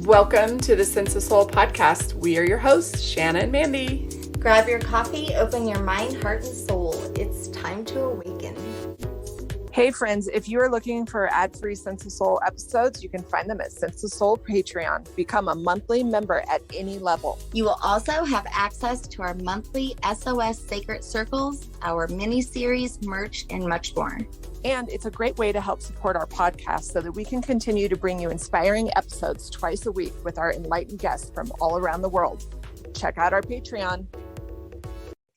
Welcome to the Sense of Soul podcast. We are your hosts, Shanna and Mandy. Grab your coffee, open your mind, heart, and soul. It's time to awaken. Hey friends, if you are looking for ad-free Sense of Soul episodes, you can find them at Sense of Soul Patreon. Become a monthly member at any level. You will also have access to our monthly SOS Sacred Circles, our mini-series, merch, and much more. And it's a great way to help support our podcast so that we can continue to bring you inspiring episodes twice a week with our enlightened guests from all around the world. Check out our Patreon.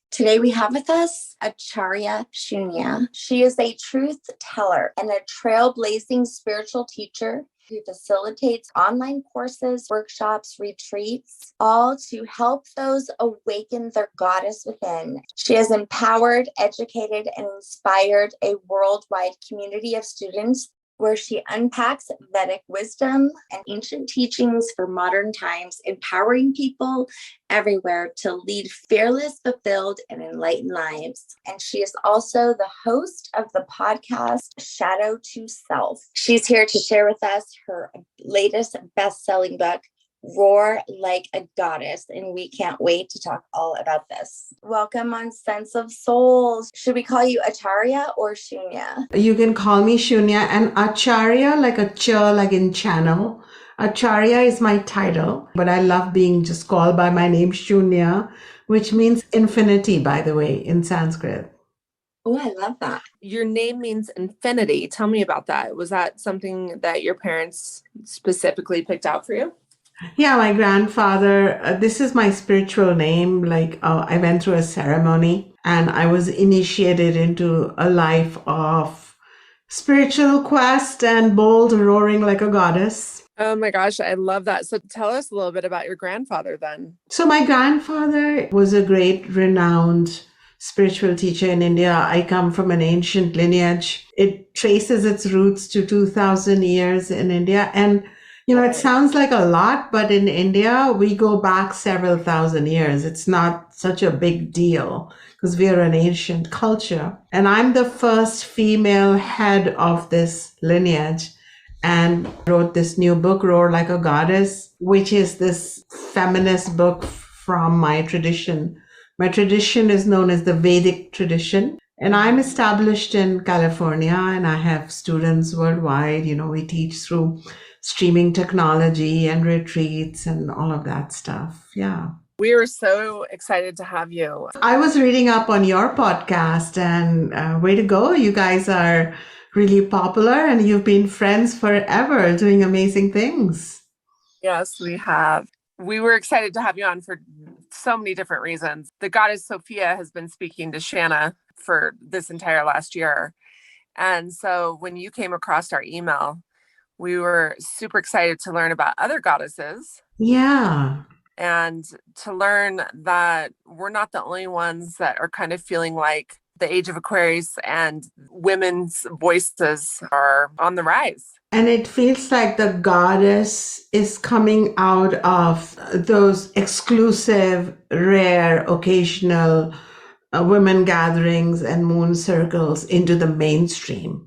Today we have with us Acharya Shunya. She is a truth teller and a trailblazing spiritual teacher who facilitates online courses, workshops, retreats, all to help those awaken their goddess within. She has empowered, educated, and inspired a worldwide community of students where she unpacks Vedic wisdom and ancient teachings for modern times, empowering people everywhere to lead fearless, fulfilled, and enlightened lives. And she is also the host of the podcast, Shadow to Self. She's here to share with us her latest best-selling book, Roar Like a Goddess, and we can't wait to talk all about this. Welcome on Sense of Souls. Should we call you Acharya or Shunya? You can call me Shunya, and Acharya, like a cha, like in channel. Acharya is my title, but I love being just called by my name Shunya, which means infinity, by the way, in Sanskrit. Oh, I love that. Your name means infinity. Tell me about that. Was that something that your parents specifically picked out for you? Yeah, my grandfather, this is my spiritual name. I went through a ceremony and I was initiated into a life of spiritual quest and bold, roaring like a goddess. Oh my gosh, I love that. So tell us a little bit about your grandfather then. So my grandfather was a great, renowned spiritual teacher in India. I come from an ancient lineage. It traces its roots to 2000 years in India. And it sounds like a lot, but in India, we go back several thousand years. It's not such a big deal because we are an ancient culture. And I'm the first female head of this lineage and wrote this new book, Roar Like a Goddess, which is this feminist book from my tradition. My tradition is known as the Vedic Tradition. And I'm established in California and I have students worldwide. We teach through streaming technology and retreats and all of that stuff. Yeah. We are so excited to have you. I was reading up on your podcast and way to go. You guys are really popular and you've been friends forever doing amazing things. Yes, we have. We were excited to have you on for so many different reasons. The goddess Sophia has been speaking to Shanna for this entire last year. And so when you came across our email, we were super excited to learn about other goddesses. Yeah. And to learn that we're not the only ones that are kind of feeling like the age of Aquarius and women's voices are on the rise. And it feels like the goddess is coming out of those exclusive, rare, occasional women gatherings and moon circles into the mainstream.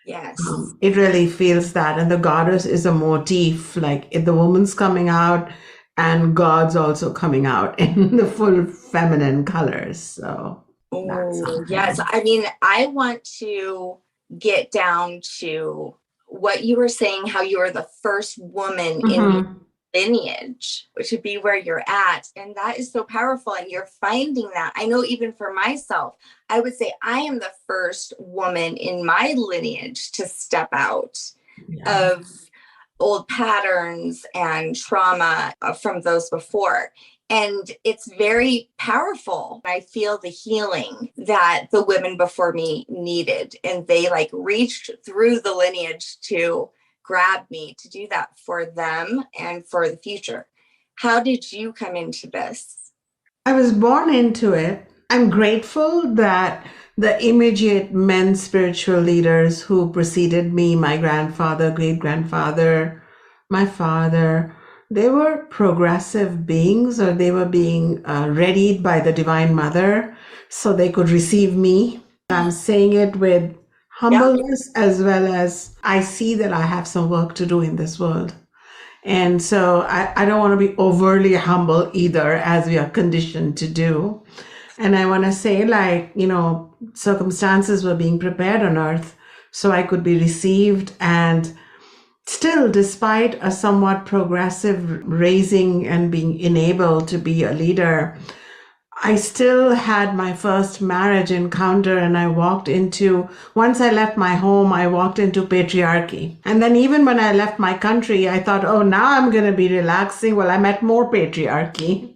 Yes. It really feels that. And the goddess is a motif, like if the woman's coming out and God's also coming out in the full feminine colors. So yes. I mean, I want to get down to what you were saying, how you are the first woman in your lineage, which would be where you're at. And that is so powerful. And you're finding that. I know even for myself, I would say I am the first woman in my lineage to step out of old patterns and trauma from those before. And it's very powerful. I feel the healing that the women before me needed. And they reached through the lineage to grab me to do that for them and for the future. How did you come into this? I was born into it. I'm grateful that the immediate men spiritual leaders who preceded me, my grandfather, great-grandfather, my father, they were progressive beings, or they were being readied by the Divine Mother so they could receive me. I'm saying it with humbleness as well as I see that I have some work to do in this world. And so I don't want to be overly humble either, as we are conditioned to do. And I want to say, like, circumstances were being prepared on earth so I could be received. And still, despite a somewhat progressive raising and being enabled to be a leader, I still had my first marriage encounter, and once I left my home, I walked into patriarchy. And then even when I left my country, I thought, oh, now I'm going to be relaxing. Well, I met more patriarchy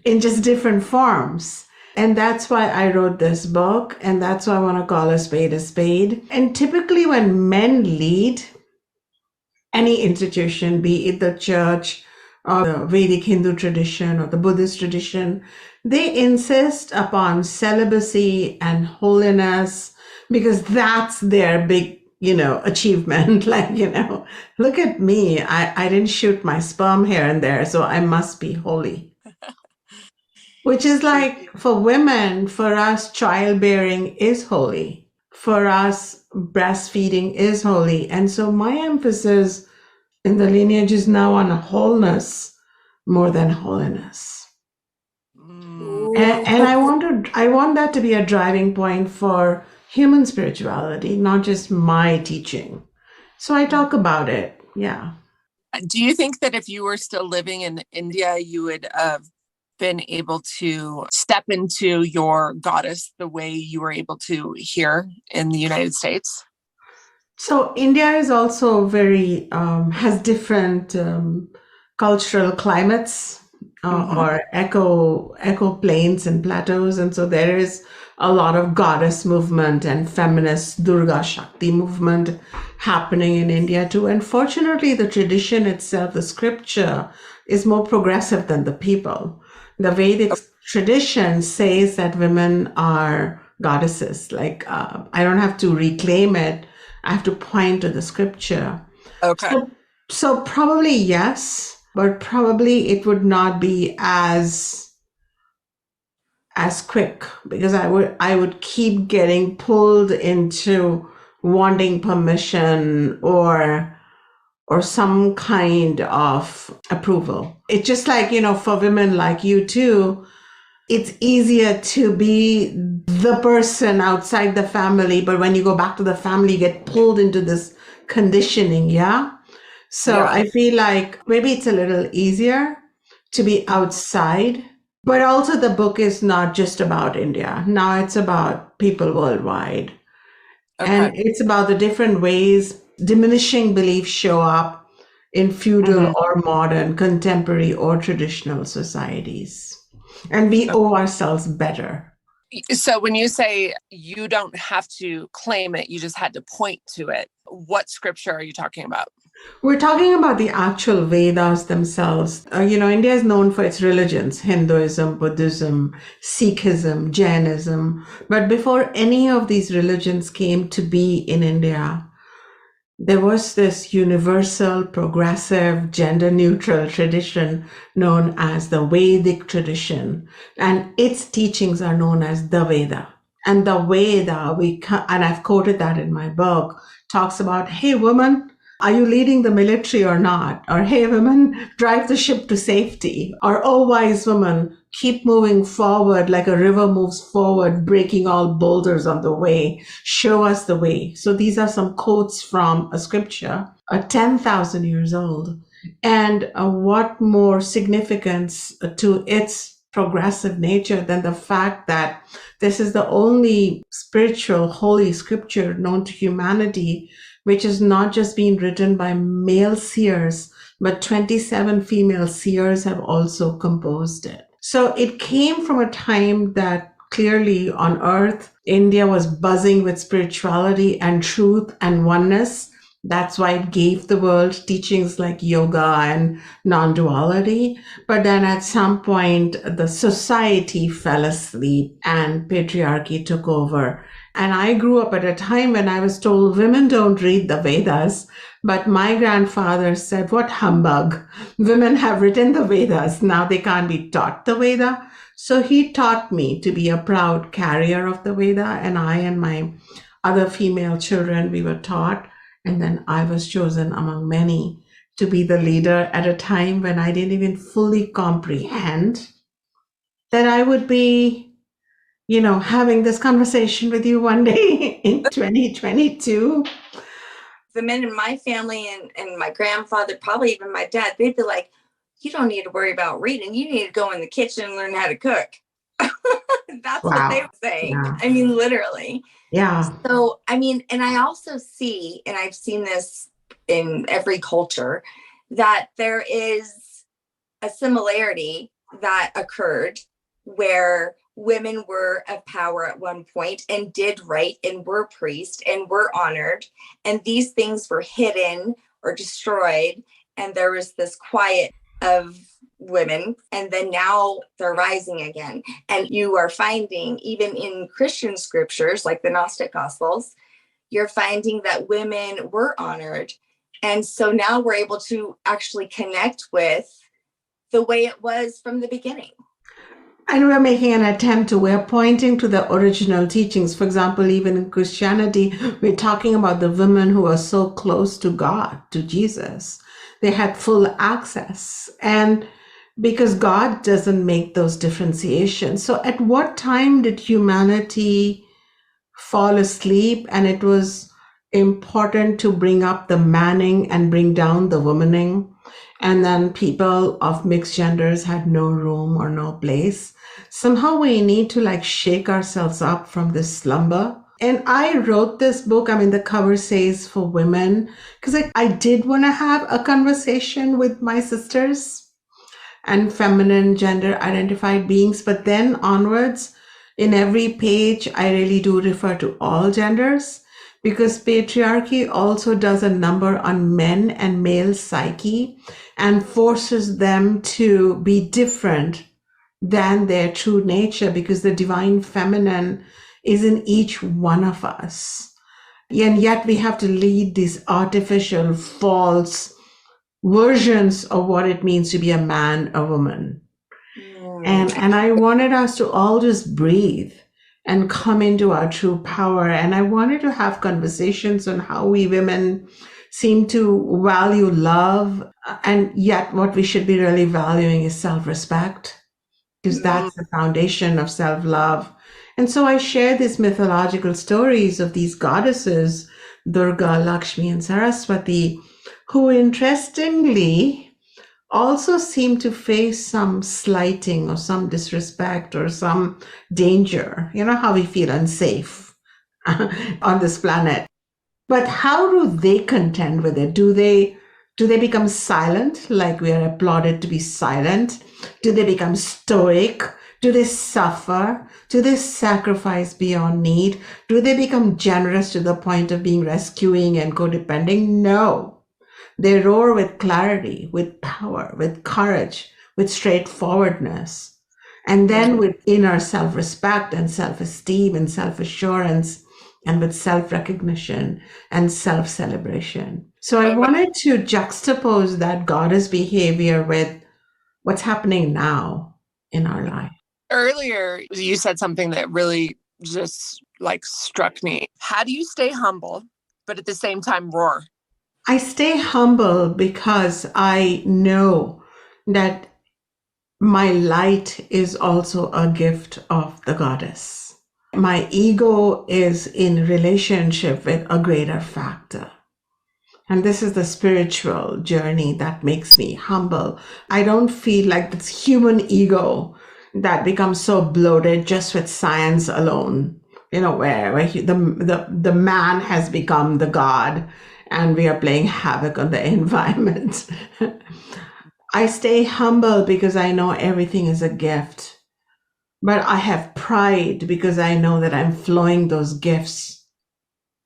in just different forms. And that's why I wrote this book. And that's why I want to call a spade a spade. And typically when men lead any institution, be it the church or the Vedic Hindu tradition or the Buddhist tradition, they insist upon celibacy and holiness because that's their big, achievement. Like, look at me. I didn't shoot my sperm here and there, so I must be holy. Which is like, for women, for us, childbearing is holy. For us, breastfeeding is holy. And so my emphasis in the lineage is now on wholeness more than holiness. And I want that to be a driving point for human spirituality, not just my teaching. So I talk about it. Yeah. Do you think that if you were still living in India, you would have been able to step into your goddess the way you were able to here in the United States? So India is also has different cultural climates or echo plains and plateaus. And so there is a lot of goddess movement and feminist Durga Shakti movement happening in India too. And fortunately, the tradition itself, the scripture, is more progressive than the people. The Vedic tradition says that women are goddesses. Like, I don't have to reclaim it. I have to point to the scripture. Okay. So probably yes, but probably it would not be as quick because I would keep getting pulled into wanting permission or some kind of approval. It's just like, for women like you too, it's easier to be the person outside the family, but when you go back to the family, you get pulled into this conditioning, yeah? So yeah. I feel like maybe it's a little easier to be outside, but also the book is not just about India. Now it's about people worldwide. Okay. And it's about the different ways diminishing beliefs show up in feudal or modern, contemporary or traditional societies. And we owe ourselves better. So when you say you don't have to claim it, you just had to point to it, what scripture are you talking about? We're talking about the actual Vedas themselves. India is known for its religions, Hinduism, Buddhism, Sikhism, Jainism. But before any of these religions came to be in India, there was this universal, progressive, gender-neutral tradition known as the Vedic tradition, and its teachings are known as the Veda. And the Veda, and I've quoted that in my book, talks about, hey, woman, are you leading the military or not? Or, hey, woman, drive the ship to safety. Or, oh, wise woman, keep moving forward like a river moves forward, breaking all boulders on the way. Show us the way. So these are some quotes from a scripture, 10,000 years old. And what more significance to its progressive nature than the fact that this is the only spiritual holy scripture known to humanity, which is not just being written by male seers, but 27 female seers have also composed it. So it came from a time that clearly on earth, India was buzzing with spirituality and truth and oneness. That's why it gave the world teachings like yoga and non-duality. But then at some point, the society fell asleep and patriarchy took over. And I grew up at a time when I was told women don't read the Vedas. But my grandfather said, what humbug. Women have written the Vedas. Now they can't be taught the Veda. So he taught me to be a proud carrier of the Veda. And I and my other female children, we were taught. And then I was chosen among many to be the leader at a time when I didn't even fully comprehend that I would be, having this conversation with you one day in 2022. The men in my family and my grandfather, probably even my dad, they'd be like, you don't need to worry about reading. You need to go in the kitchen and learn how to cook. That's what they were saying. Yeah. I mean, literally. Yeah. So, I mean, and I also see, and I've seen this in every culture, that there is a similarity that occurred where women were of power at one point and did right and were priests and were honored. And these things were hidden or destroyed. And there was this quiet of women. And then now they're rising again. And you are finding, even in Christian scriptures, like the Gnostic Gospels, you're finding that women were honored. And so now we're able to actually connect with the way it was from the beginning. And we're pointing to the original teachings. For example, even in Christianity, we're talking about the women who are so close to God, to Jesus. They had full access. And because God doesn't make those differentiations. So at what time did humanity fall asleep and it was important to bring up the manning and bring down the womaning? And then people of mixed genders had no room or no place. Somehow we need to shake ourselves up from this slumber. And I wrote this book, the cover says for women, because I did want to have a conversation with my sisters and feminine gender identified beings. But then onwards, in every page, I really do refer to all genders, because patriarchy also does a number on men and male psyche and forces them to be different than their true nature, because the divine feminine is in each one of us. And yet we have to lead these artificial, false versions of what it means to be a man, a woman. And I wanted us to all just breathe and come into our true power. And I wanted to have conversations on how we women seem to value love. And yet what we should be really valuing is self-respect, because that's the foundation of self-love. And so I share these mythological stories of these goddesses, Durga, Lakshmi, and Saraswati, who interestingly also seem to face some slighting or some disrespect or some danger. You know how we feel unsafe on this planet. But how do they contend with it? Do they become silent, like we are applauded to be silent? Do they become stoic? Do they suffer? Do they sacrifice beyond need? Do they become generous to the point of being rescuing and codependent? No. They roar with clarity, with power, with courage, with straightforwardness. And then with inner self-respect and self-esteem and self-assurance, and with self-recognition and self-celebration. So I wanted to juxtapose that goddess behavior with what's happening now in our life. Earlier, you said something that really just struck me. How do you stay humble, but at the same time roar? I stay humble because I know that my light is also a gift of the goddess. My ego is in relationship with a greater factor. And this is the spiritual journey that makes me humble. I don't feel like this human ego that becomes so bloated just with science alone, where the man has become the god and we are playing havoc on the environment. I stay humble because I know everything is a gift. But I have pride because I know that I'm flowing those gifts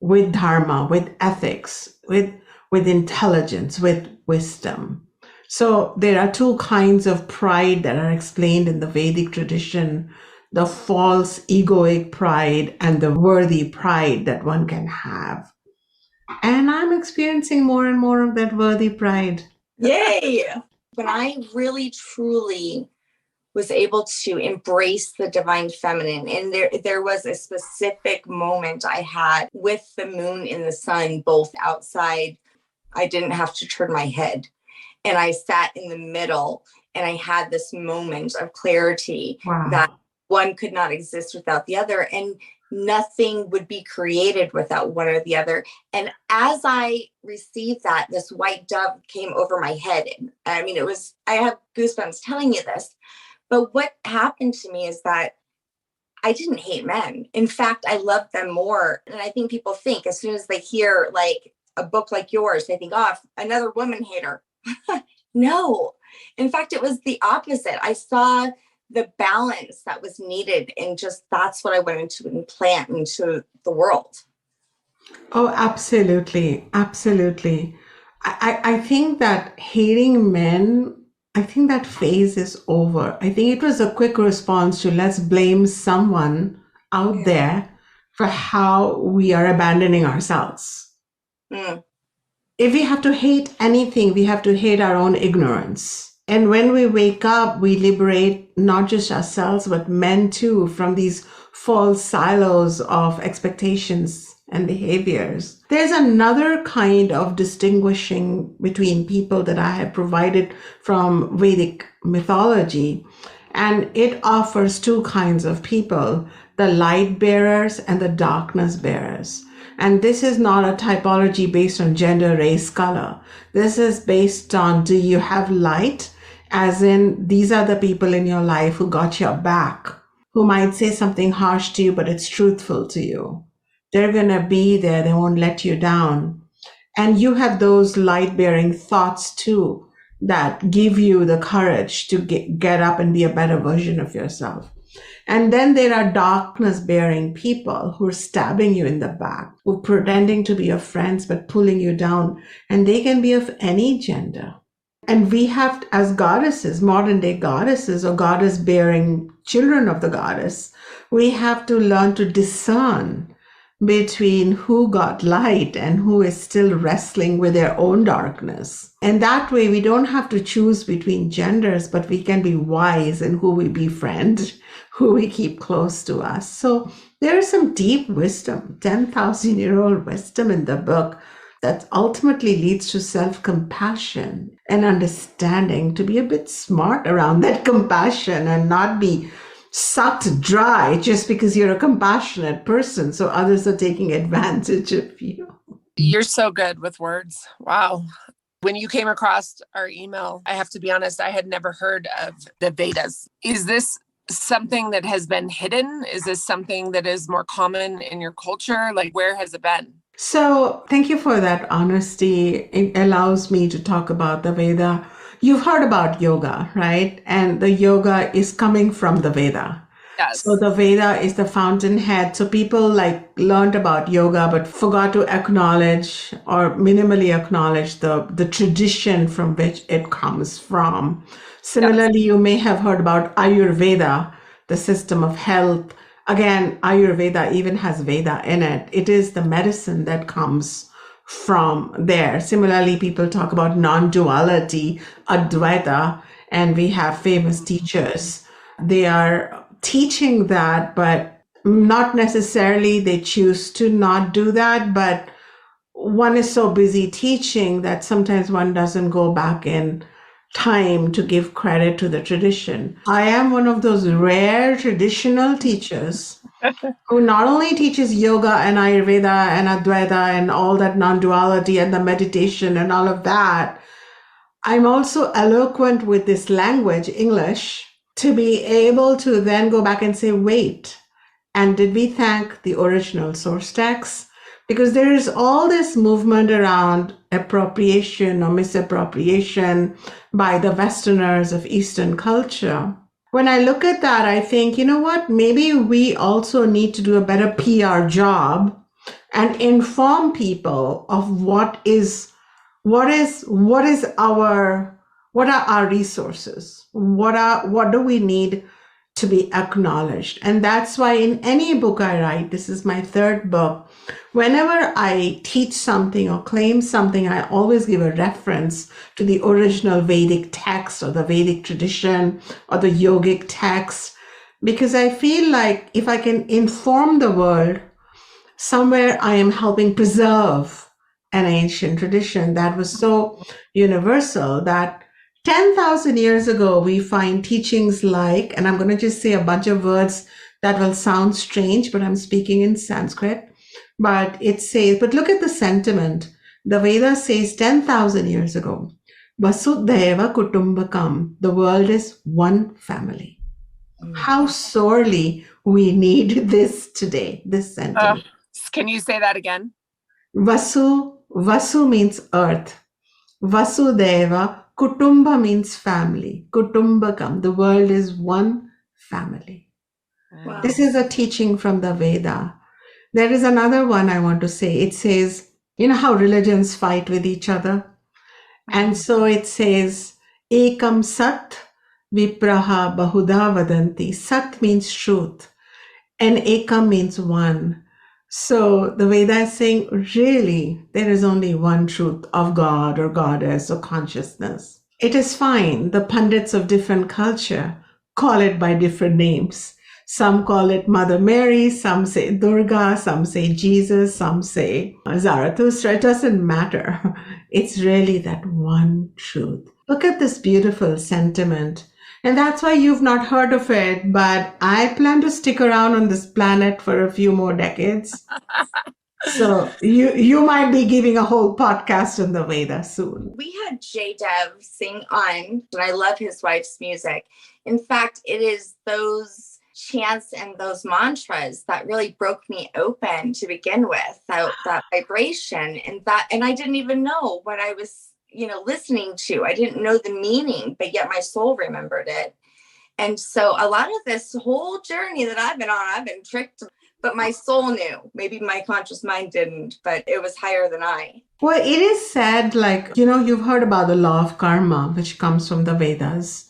with dharma, with ethics, with intelligence, with wisdom. So there are two kinds of pride that are explained in the Vedic tradition: the false egoic pride and the worthy pride that one can have. And I'm experiencing more and more of that worthy pride. Yay! When I really, truly was able to embrace the divine feminine, and there was a specific moment I had with the moon and the sun both outside. I didn't have to turn my head. And I sat in the middle and I had this moment of clarity that one could not exist without the other. And nothing would be created without one or the other. And as I received that, this white dove came over my head. And I mean, I have goosebumps telling you this. But what happened to me is that I didn't hate men. In fact, I loved them more. And I think people think as soon as they hear like a book like yours, they think, oh, another woman hater. No. In fact, it was the opposite. I saw the balance that was needed, and just that's what I wanted to implant into the world. Oh, absolutely. Absolutely. I think that hating men, I think that phase is over. I think it was a quick response to let's blame someone out there for how we are abandoning ourselves. If we have to hate anything, we have to hate our own ignorance. And when we wake up, we liberate not just ourselves, but men too, from these false silos of expectations and behaviors. There's another kind of distinguishing between people that I have provided from Vedic mythology, and it offers two kinds of people, the light bearers and the darkness bearers. And this is not a typology based on gender, race, color. This is based on, do you have light? As in, these are the people in your life who got your back, who might say something harsh to you, but it's truthful to you. They're going to be there. They won't let you down. And you have those light-bearing thoughts too that give you the courage to get up and be a better version of yourself. And then there are darkness-bearing people who are stabbing you in the back, who are pretending to be your friends but pulling you down. And they can be of any gender. And we have, as goddesses, modern-day goddesses or goddess-bearing children of the goddess, we have to learn to discern between who got light and who is still wrestling with their own darkness. And that way, we don't have to choose between genders, but we can be wise in who we befriend, who we keep close to us. So there is some deep wisdom, 10,000-year-old wisdom in the book that ultimately leads to self-compassion and understanding, to be a bit smart around that compassion and not be sucked dry just because you're a compassionate person, so others are taking advantage of you. You're so good with words. Wow. When you came across our email, I have to be honest, I had never heard of the Vedas. Is this something that has been hidden? Is this something that is more common in your culture? Like, where has it been? So thank you for that honesty. It allows me to talk about the Veda. You've heard about yoga, right? And the yoga is coming from the Veda. Yes. So the Veda is the fountainhead. So people learned about yoga, but forgot to acknowledge or minimally acknowledge the tradition from which it comes from. Similarly, you may have heard about Ayurveda, the system of health. Again, Ayurveda even has Veda in it. It is the medicine that comes from there. Similarly, people talk about non-duality, Advaita, and we have famous teachers. They are teaching that, but not necessarily they choose to not do that. But one is so busy teaching that sometimes one doesn't go back in time to give credit to the tradition. I am one of those rare traditional teachers who not only teaches yoga and Ayurveda and Advaita and all that non-duality and the meditation and all of that, I'm also eloquent with this language, English, to be able to then go back and say, wait, and did we thank the original source text? Because there is all this movement around appropriation or misappropriation by the Westerners of Eastern culture. When I look at that, I think, you know what, maybe we also need to do a better PR job and inform people of what are our resources? What do we need to be acknowledged? And that's why in any book I write, this is my third book, whenever I teach something or claim something, I always give a reference to the original Vedic text or the Vedic tradition or the yogic text, because I feel like if I can inform the world, somewhere I am helping preserve an ancient tradition that was so universal that 10,000 years ago, we find teachings like, and I'm going to just say a bunch of words that will sound strange, but I'm speaking in Sanskrit. But it says, but look at the sentiment. The Veda says 10,000 years ago, Vasudhaiva Kutumbakam, the world is one family. How sorely we need this today, this sentiment. Can you say that again? Vasu means earth. Vasudeva, Kutumba means family. Kutumbakam, the world is one family. Wow. This is a teaching from the Veda. There is another one I want to say. It says, you know how religions fight with each other? And so it says, Ekam Sat Vipraha Bahuda Vadanti. Sat means truth, and Ekam means one. So the Veda is saying, really, there is only one truth of God or goddess or consciousness. It is fine. The pundits of different culture call it by different names. Some call it Mother Mary, some say Durga, some say Jesus, some say Zarathustra. It doesn't matter. It's really that one truth. Look at this beautiful sentiment. And that's why you've not heard of it, but I plan to stick around on this planet for a few more decades. So you might be giving a whole podcast on the Veda soon. We had J Dev sing on, and I love his wife's music. In fact, it is those chants and those mantras that really broke me open to begin with, that vibration and I didn't even know what I was listening to. I didn't know the meaning, but yet my soul remembered it. And so a lot of this whole journey that I've been on, I've been tricked, but my soul knew. Maybe my conscious mind didn't, but it was higher than I. Well, it is said, like, you've heard about the law of karma, which comes from the Vedas.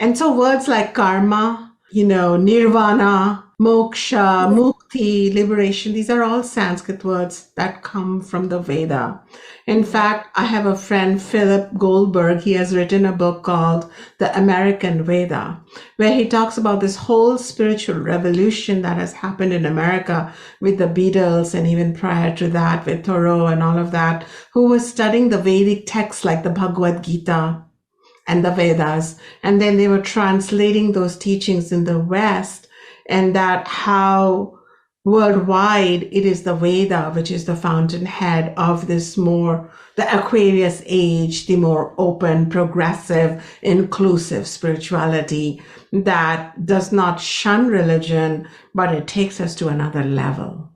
And so words like karma, nirvana, moksha, mukti, liberation, these are all Sanskrit words that come from the Veda. In fact, I have a friend, Philip Goldberg. He has written a book called The American Veda, where he talks about this whole spiritual revolution that has happened in America with the Beatles, and even prior to that with Thoreau and all of that, who was studying the Vedic texts like the Bhagavad Gita and the Vedas. And then they were translating those teachings in the West, and that how worldwide it is the Veda, which is the fountainhead of this the Aquarius age, the more open, progressive, inclusive spirituality that does not shun religion, but it takes us to another level.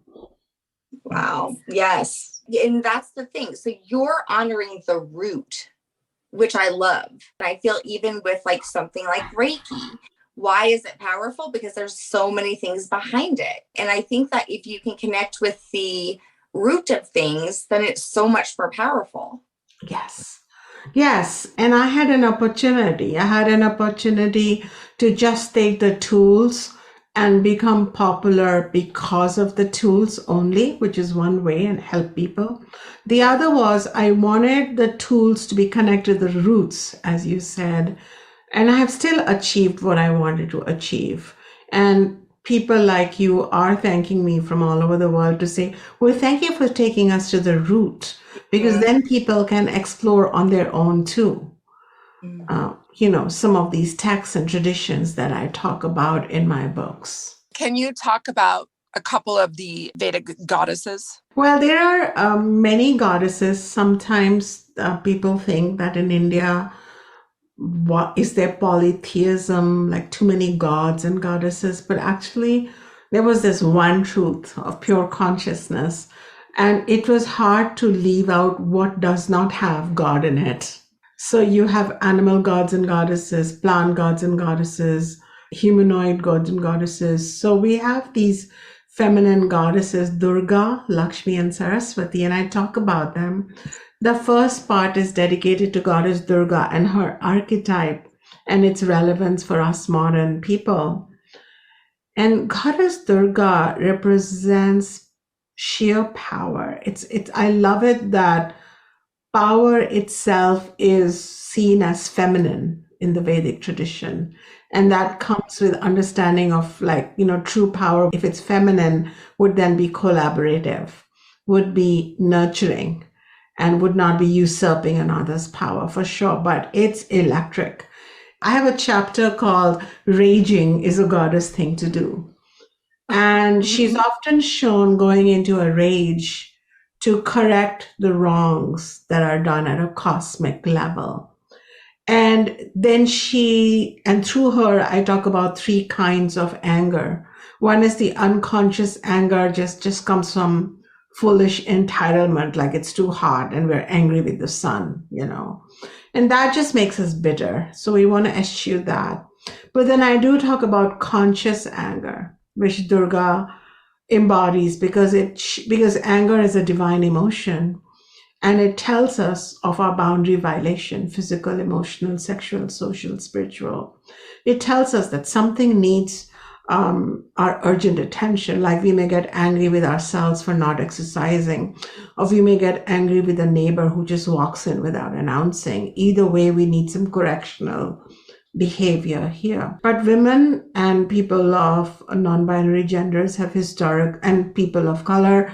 Wow. Yes. And that's the thing. So you're honoring the root, which I love. I feel even with like something like Reiki, why is it powerful? Because there's so many things behind it. And I think that if you can connect with the root of things, then it's so much more powerful. Yes. And I had an opportunity to just take the tools and become popular because of the tools only, which is one way, and help people. The other was I wanted the tools to be connected to the roots, as you said. And I have still achieved what I wanted to achieve. And people like you are thanking me from all over the world to say, well, thank you for taking us to the root, because then people can explore on their own too. Some of these texts and traditions that I talk about in my books. Can you talk about a couple of the Vedic goddesses? Well, there are many goddesses. Sometimes people think that in India, what is there polytheism, like too many gods and goddesses? But actually, there was this one truth of pure consciousness, and it was hard to leave out what does not have God in it. So you have animal gods and goddesses, plant gods and goddesses, humanoid gods and goddesses. So we have these feminine goddesses, Durga, Lakshmi, and Saraswati, and I talk about them. The first part is dedicated to Goddess Durga and her archetype and its relevance for us modern people. And Goddess Durga represents sheer power. I love it that power itself is seen as feminine in the Vedic tradition. And that comes with understanding of true power. If it's feminine, would then be collaborative, would be nurturing. and would not be usurping another's power for sure, but it's electric. I have a chapter called Raging is a Goddess Thing to Do. And she's often shown going into a rage to correct the wrongs that are done at a cosmic level. And then through her, I talk about three kinds of anger. One is the unconscious anger, just comes from foolish entitlement, like it's too hot and we're angry with the sun, and that just makes us bitter. So we want to eschew that. But then I do talk about conscious anger, which Durga embodies because anger is a divine emotion. And it tells us of our boundary violation, physical, emotional, sexual, social, spiritual. It tells us that something needs our urgent attention, like we may get angry with ourselves for not exercising, or we may get angry with a neighbor who just walks in without announcing. Either way, we need some correctional behavior here. But women and people of non-binary genders have and people of color,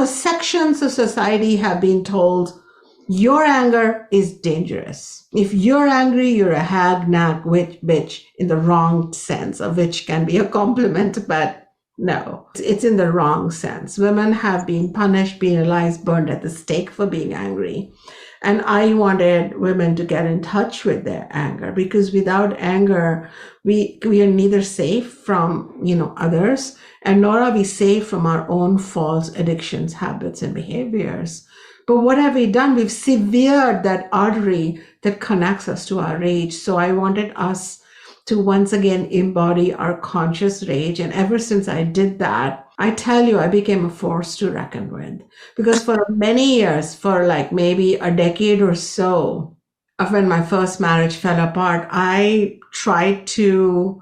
sections of society have been told your anger is dangerous. If you're angry, you're a hag, nag, witch, bitch, in the wrong sense, of which can be a compliment, but no, it's in the wrong sense. Women have been punished, penalized, burned at the stake for being angry. And I wanted women to get in touch with their anger, because without anger, we are neither safe from, others, and nor are we safe from our own false addictions, habits, and behaviors. But what have we done? We've severed that artery that connects us to our rage. So I wanted us to once again embody our conscious rage. And ever since I did that, I tell you, I became a force to reckon with. Because for many years, for like maybe a decade or so, of when my first marriage fell apart, I tried to,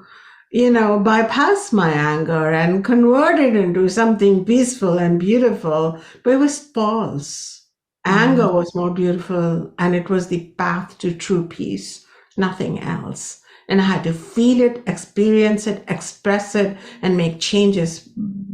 bypass my anger and convert it into something peaceful and beautiful. But it was false. Anger was more beautiful, and it was the path to true peace, nothing else. And I had to feel it, experience it, express it, and make changes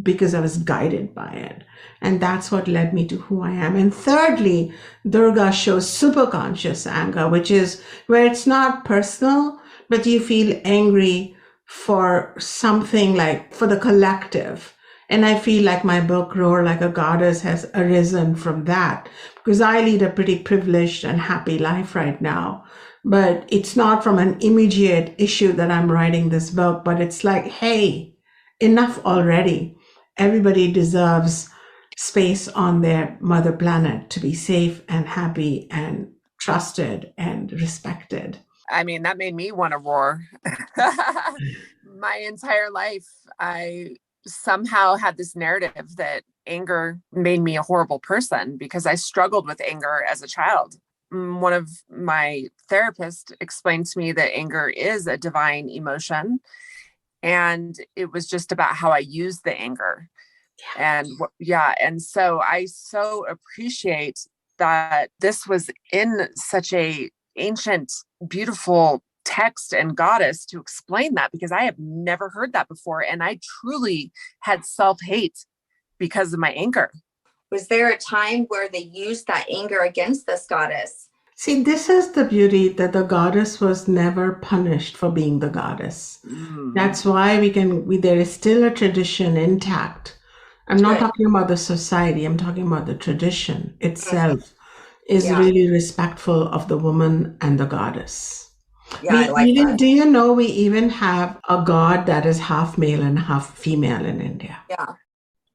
because I was guided by it. And that's what led me to who I am. And thirdly, Durga shows superconscious anger, which is where it's not personal, but you feel angry for something, like for the collective. And I feel like my book, Roar Like a Goddess, has arisen from that, because I lead a pretty privileged and happy life right now. But it's not from an immediate issue that I'm writing this book, but it's like, hey, enough already. Everybody deserves space on their mother planet to be safe and happy and trusted and respected. I mean, that made me want to roar. My entire life, I somehow had this narrative that anger made me a horrible person because I struggled with anger as a child. One of my therapists explained to me that anger is a divine emotion, and it was just about how I used the anger. And so I so appreciate that this was in such a ancient, beautiful text and goddess to explain that, because I have never heard that before. And I truly had self-hate because of my anger. Was there a time where they used that anger against this goddess? See, this is the beauty, that the goddess was never punished for being the goddess. That's why there is still a tradition intact. I'm not talking about the society, I'm talking about the tradition itself is really respectful of the woman and the goddess. Yeah, I like that. Do you know we even have a god that is half male and half female in India? Yeah.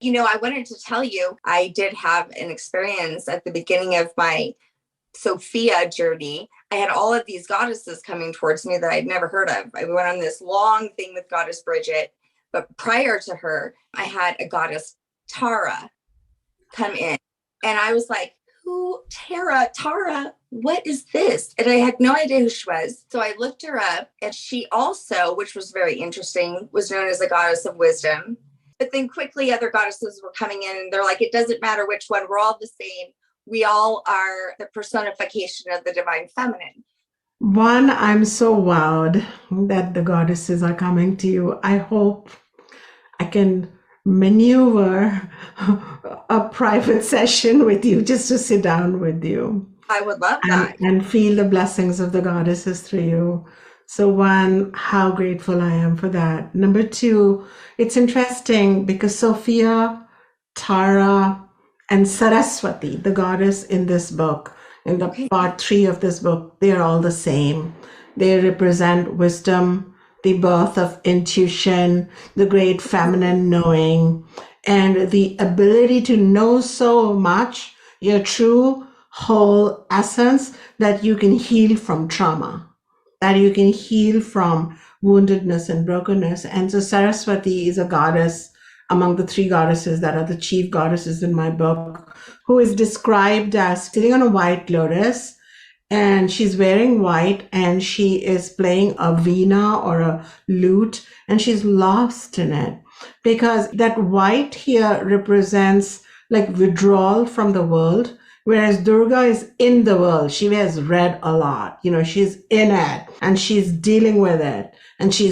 I wanted to tell you, I did have an experience at the beginning of my Sophia journey. I had all of these goddesses coming towards me that I'd never heard of. I went on this long thing with Goddess Bridget, but prior to her, I had a goddess Tara come in. And I was like, Tara, what is this? And I had no idea who she was. So I looked her up, and she also, which was very interesting, was known as the goddess of wisdom. But then quickly other goddesses were coming in, and they're like, it doesn't matter which one, we're all the same. We all are the personification of the divine feminine. One, I'm so wowed that the goddesses are coming to you. I hope I can maneuver a private session with you, just to sit down with you. I would love that. And feel the blessings of the goddesses through you. So one, how grateful I am for that. Number two, it's interesting because Sophia, Tara, and Saraswati, the goddess in this book, in the part 3 of this book, they are all the same. They represent wisdom, the birth of intuition, the great feminine knowing, and the ability to know so much, your true whole essence, that you can heal from trauma, that you can heal from woundedness and brokenness. And so Saraswati is a goddess among the 3 goddesses that are the chief goddesses in my book, who is described as sitting on a white lotus, and she's wearing white, and she is playing a veena or a lute, and she's lost in it, because that white here represents like withdrawal from the world, whereas Durga is in the world. She wears red a lot. She's in it and she's dealing with it, and she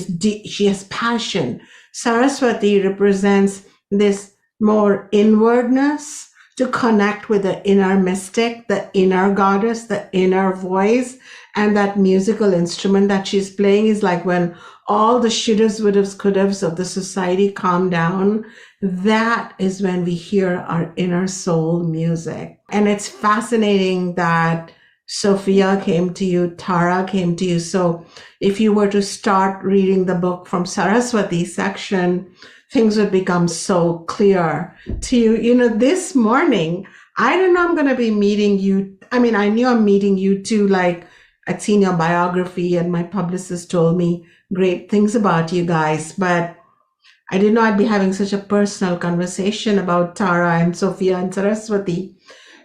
has passion. Saraswati represents this more inwardness, to connect with the inner mystic, the inner goddess, the inner voice. And that musical instrument that she's playing is like when all the shouldas, wouldas, couldas of the society calm down. That is when we hear our inner soul music. And it's fascinating that Sophia came to you, Tara came to you. So if you were to start reading the book from Saraswati section, things would become so clear to you. This morning, I don't know I'm going to be meeting you. I mean, I knew I'm meeting you too. Like, I'd seen your biography and my publicist told me great things about you guys, but I didn't know I'd be having such a personal conversation about Tara and Sophia and Saraswati.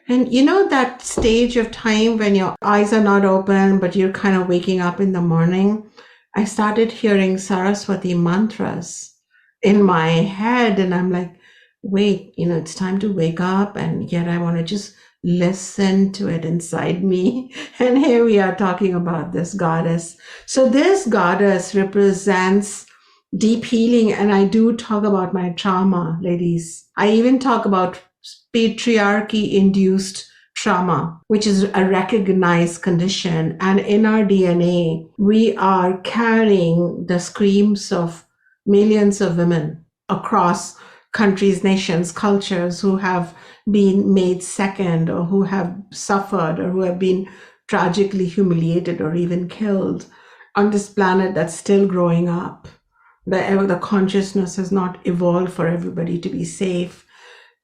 And that stage of time when your eyes are not open, but you're kind of waking up in the morning, I started hearing Saraswati mantras in my head. And I'm like, wait, it's time to wake up. And yet I want to just listen to it inside me. And here we are talking about this goddess. So this goddess represents deep healing. And I do talk about my trauma, ladies. I even talk about patriarchy induced trauma, which is a recognized condition. And in our DNA, we are carrying the screams of millions of women across countries, nations, cultures who have been made second, or who have suffered, or who have been tragically humiliated or even killed on this planet that's still growing up. The consciousness has not evolved for everybody to be safe.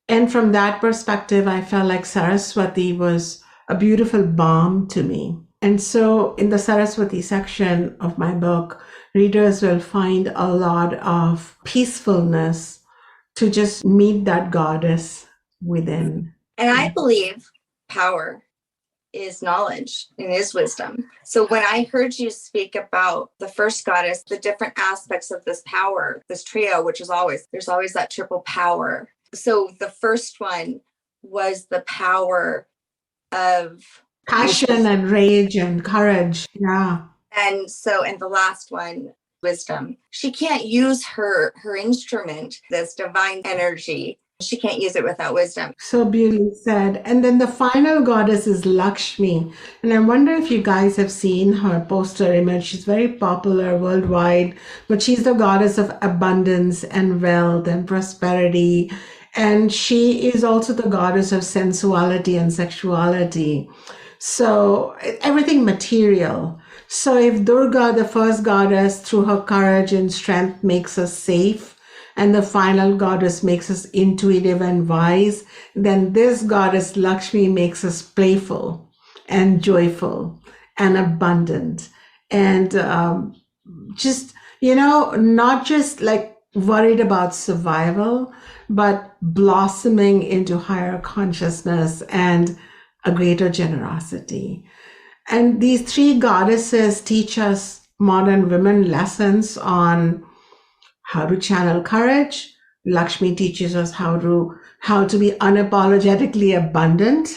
And from that perspective, I felt like Saraswati was a beautiful balm to me. And so in the Saraswati section of my book, readers will find a lot of peacefulness to just meet that goddess within. And I believe power is knowledge and is wisdom. So when I heard you speak about the first goddess, the different aspects of this power, this trio, which is there's always that triple power. So the first one was the power of passion and rage and courage. Yeah. And the last one, wisdom. She can't use her instrument, this divine energy. She can't use it without wisdom. So beautifully said. And then the final goddess is Lakshmi. And I wonder if you guys have seen her poster image. She's very popular worldwide, but she's the goddess of abundance and wealth and prosperity. And she is also the goddess of sensuality and sexuality. So everything material. So if Durga, the first goddess, through her courage and strength makes us safe, and the final goddess makes us intuitive and wise, then this goddess Lakshmi makes us playful and joyful and abundant. And just, not just like worried about survival, but blossoming into higher consciousness and a greater generosity. And these 3 goddesses teach us modern women lessons on how to channel courage. Lakshmi teaches us how to be unapologetically abundant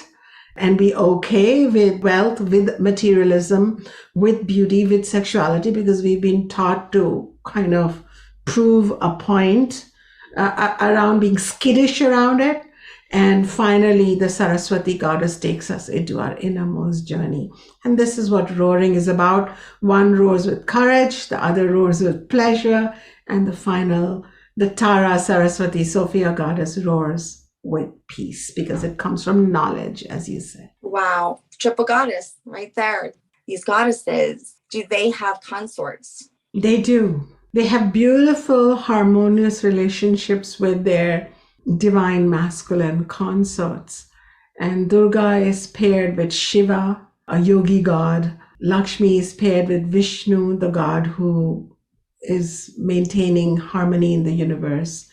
and be okay with wealth, with materialism, with beauty, with sexuality, because we've been taught to kind of prove a point around being skittish around it. And finally, the Saraswati goddess takes us into our innermost journey. And this is what roaring is about. One roars with courage, the other roars with pleasure, and the Tara Saraswati Sophia goddess roars with peace because it comes from knowledge, as you said. Wow. Triple goddess right there. These goddesses, do they have consorts? They do. They have beautiful, harmonious relationships with their divine masculine consorts. And Durga is paired with Shiva, a yogi god. Lakshmi is paired with Vishnu, the god who is maintaining harmony in the universe.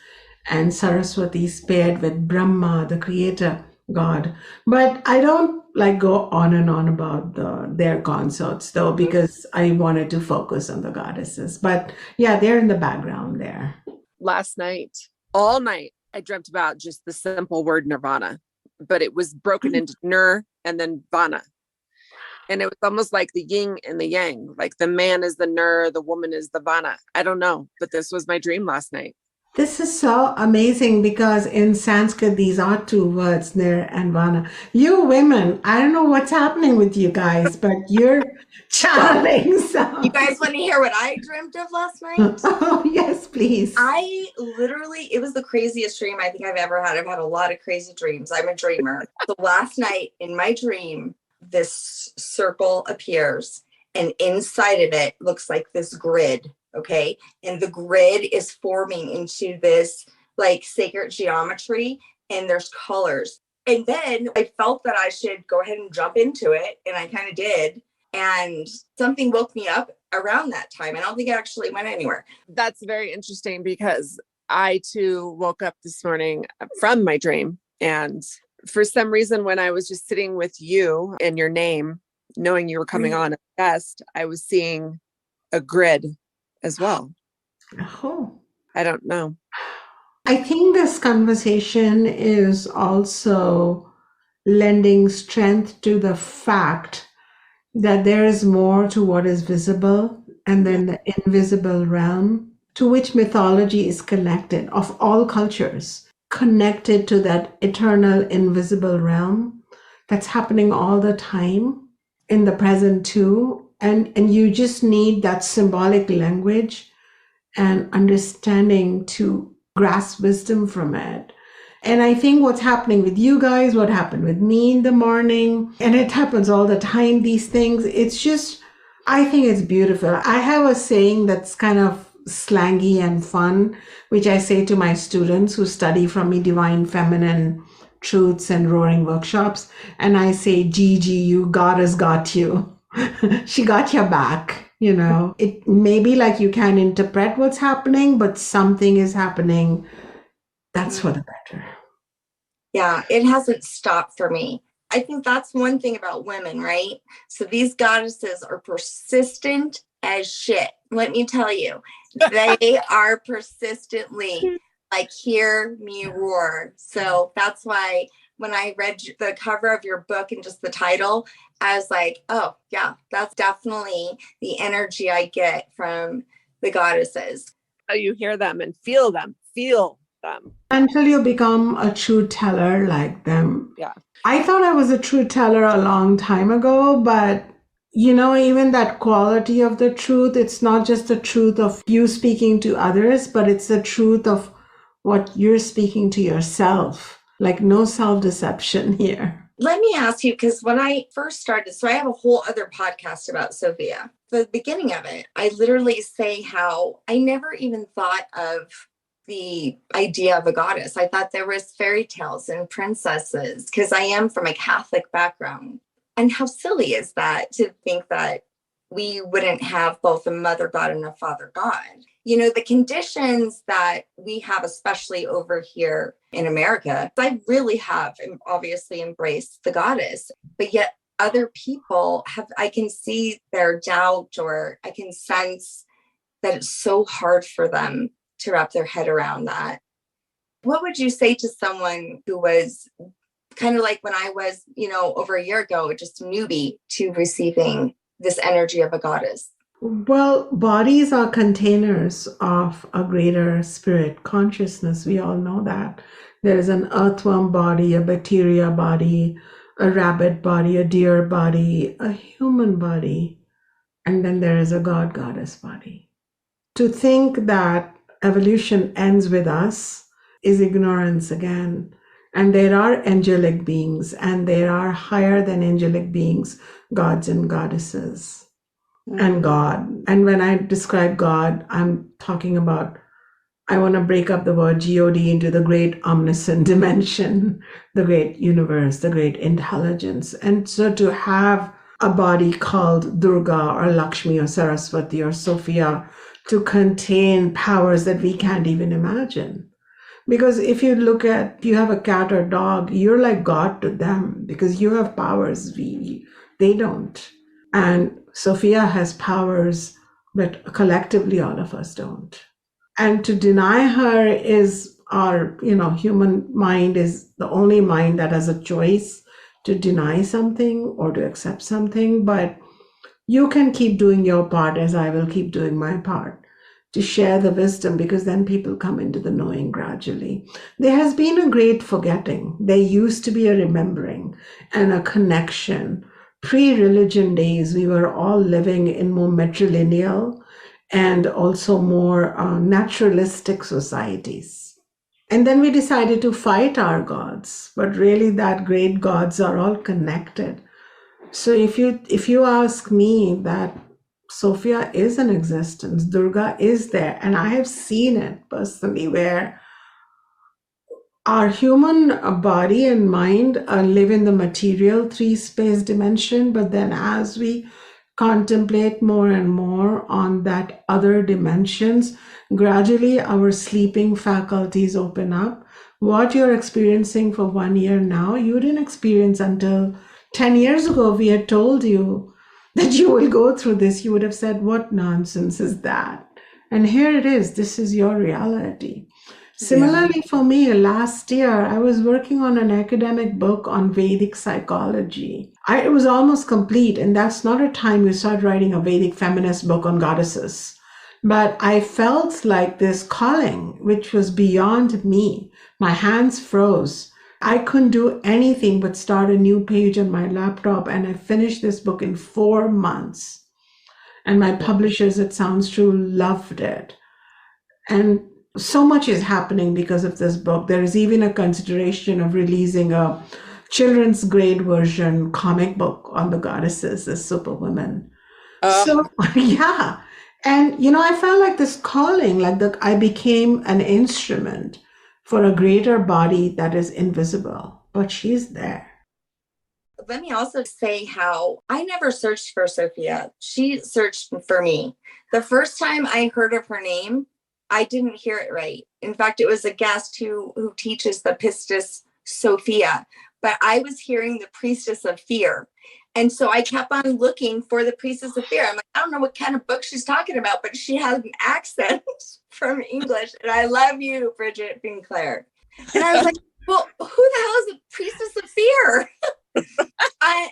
And Saraswati is paired with Brahma, the creator god. But I don't go on and on about their consorts though, because I wanted to focus on the goddesses. But yeah, they're in the background there. Last night, all night, I dreamt about just the simple word nirvana, but it was broken into nir and then vana. And it was almost like the yin and the yang, like the man is the nir, the woman is the vana. I don't know, but this was my dream last night. This is so amazing because in Sanskrit, these are two words, nir and vana. You women, I don't know what's happening with you guys, but you're channeling. So. You guys want to hear what I dreamt of last night? Oh, yes, please. It was the craziest dream I think I've ever had. I've had a lot of crazy dreams. I'm a dreamer. So last night in my dream, this circle appears and inside of it looks like this grid. Okay. And the grid is forming into this like sacred geometry and there's colors. And then I felt that I should go ahead and jump into it. And I kind of did. And something woke me up around that time. I don't think it actually went anywhere. That's very interesting because I too woke up this morning from my dream. And for some reason, when I was just sitting with you and your name, knowing you were coming on as a guest, I was seeing a grid as well. Oh. I don't know. I think this conversation is also lending strength to the fact that there is more to what is visible and then the invisible realm to which mythology is connected, of all cultures, connected to that eternal invisible realm that's happening all the time in the present too. And you just need that symbolic language and understanding to grasp wisdom from it. And I think what's happening with you guys, what happened with me in the morning, and it happens all the time, these things, it's just, I think it's beautiful. I have a saying that's kind of slangy and fun, which I say to my students who study from me divine feminine truths and roaring workshops. And I say, Gigi, you goddess got you. She got your back. It may be like you can't interpret what's happening, but something is happening. That's for the better. Yeah, it hasn't stopped for me. I think that's one thing about women, right? So these goddesses are persistent as shit. Let me tell you, they are persistently like, hear me roar. So that's why when I read the cover of your book and just the title, I was like, oh yeah, that's definitely the energy I get from the goddesses. Oh, you hear them and feel them. Until you become a true teller like them. Yeah. I thought I was a true teller a long time ago, but even that quality of the truth, it's not just the truth of you speaking to others, but it's the truth of what you're speaking to yourself. Like no self-deception here. Let me ask you, because when I first started, so I have a whole other podcast about Sophia. The beginning of it, I literally say how I never even thought of the idea of a goddess. I thought there was fairy tales and princesses because I am from a Catholic background. And how silly is that to think that we wouldn't have both a mother god and a father god? The conditions that we have, especially over here in America, I really have obviously embraced the goddess, but yet other people I can see their doubt, or I can sense that it's so hard for them to wrap their head around that. What would you say to someone who was kind of like when I was, over a year ago, just a newbie to receiving this energy of a goddess? Well, bodies are containers of a greater spirit consciousness. We all know that. There is an earthworm body, a bacteria body, a rabbit body, a deer body, a human body, and then there is a god goddess body. To think that evolution ends with us is ignorance again. And there are angelic beings, and there are higher than angelic beings, gods and goddesses, and God. And when I describe God, I'm talking about, I want to break up the word God into the great omniscient dimension, the great universe, the great intelligence. And so to have a body called Durga or Lakshmi or Saraswati or Sophia to contain powers that we can't even imagine. Because if you look at, if you have a cat or dog, you're like God to them because you have powers they don't. And Sophia has powers, but collectively all of us don't. And to deny her is our, human mind is the only mind that has a choice to deny something or to accept something. But you can keep doing your part as I will keep doing my part to share the wisdom, because then people come into the knowing gradually. There has been a great forgetting. There used to be a remembering and a connection. Pre-religion days, we were all living in more matrilineal and also more naturalistic societies. And then we decided to fight our gods, but really that great gods are all connected. So if you ask me, that Sophia is in existence, Durga is there, and I have seen it personally where our human body and mind live in the material three-space dimension, but then as we contemplate more and more on that other dimensions, gradually our sleeping faculties open up. What you're experiencing for 1 year now, you didn't experience until 10 years ago. We had told you that you will go through this. You would have said, what nonsense is that? And here it is. This is your reality. Similarly, for me, last year, I was working on an academic book on Vedic psychology. It was almost complete, and that's not a time you start writing a Vedic feminist book on goddesses. But I felt like this calling, which was beyond me. My hands froze. I couldn't do anything but start a new page on my laptop, and I finished this book in 4 months. And my publishers, it sounds true, loved it. And so much is happening because of this book. There is even a consideration of releasing a children's grade version comic book on the goddesses, the superwomen. So, yeah. And, I felt like this calling, like I became an instrument for a greater body that is invisible, but she's there. Let me also say how I never searched for Sophia. She searched for me. The first time I heard of her name, I didn't hear it right. In fact, it was a guest who teaches the Priestess Sophia, but I was hearing the Priestess of Fear. And so I kept on looking for the Priestess of Fear. I'm like, I don't know what kind of book she's talking about, but she has an accent from English. And I love you, Bridget Sinclair. And I was like, well, who the hell is the Priestess of Fear?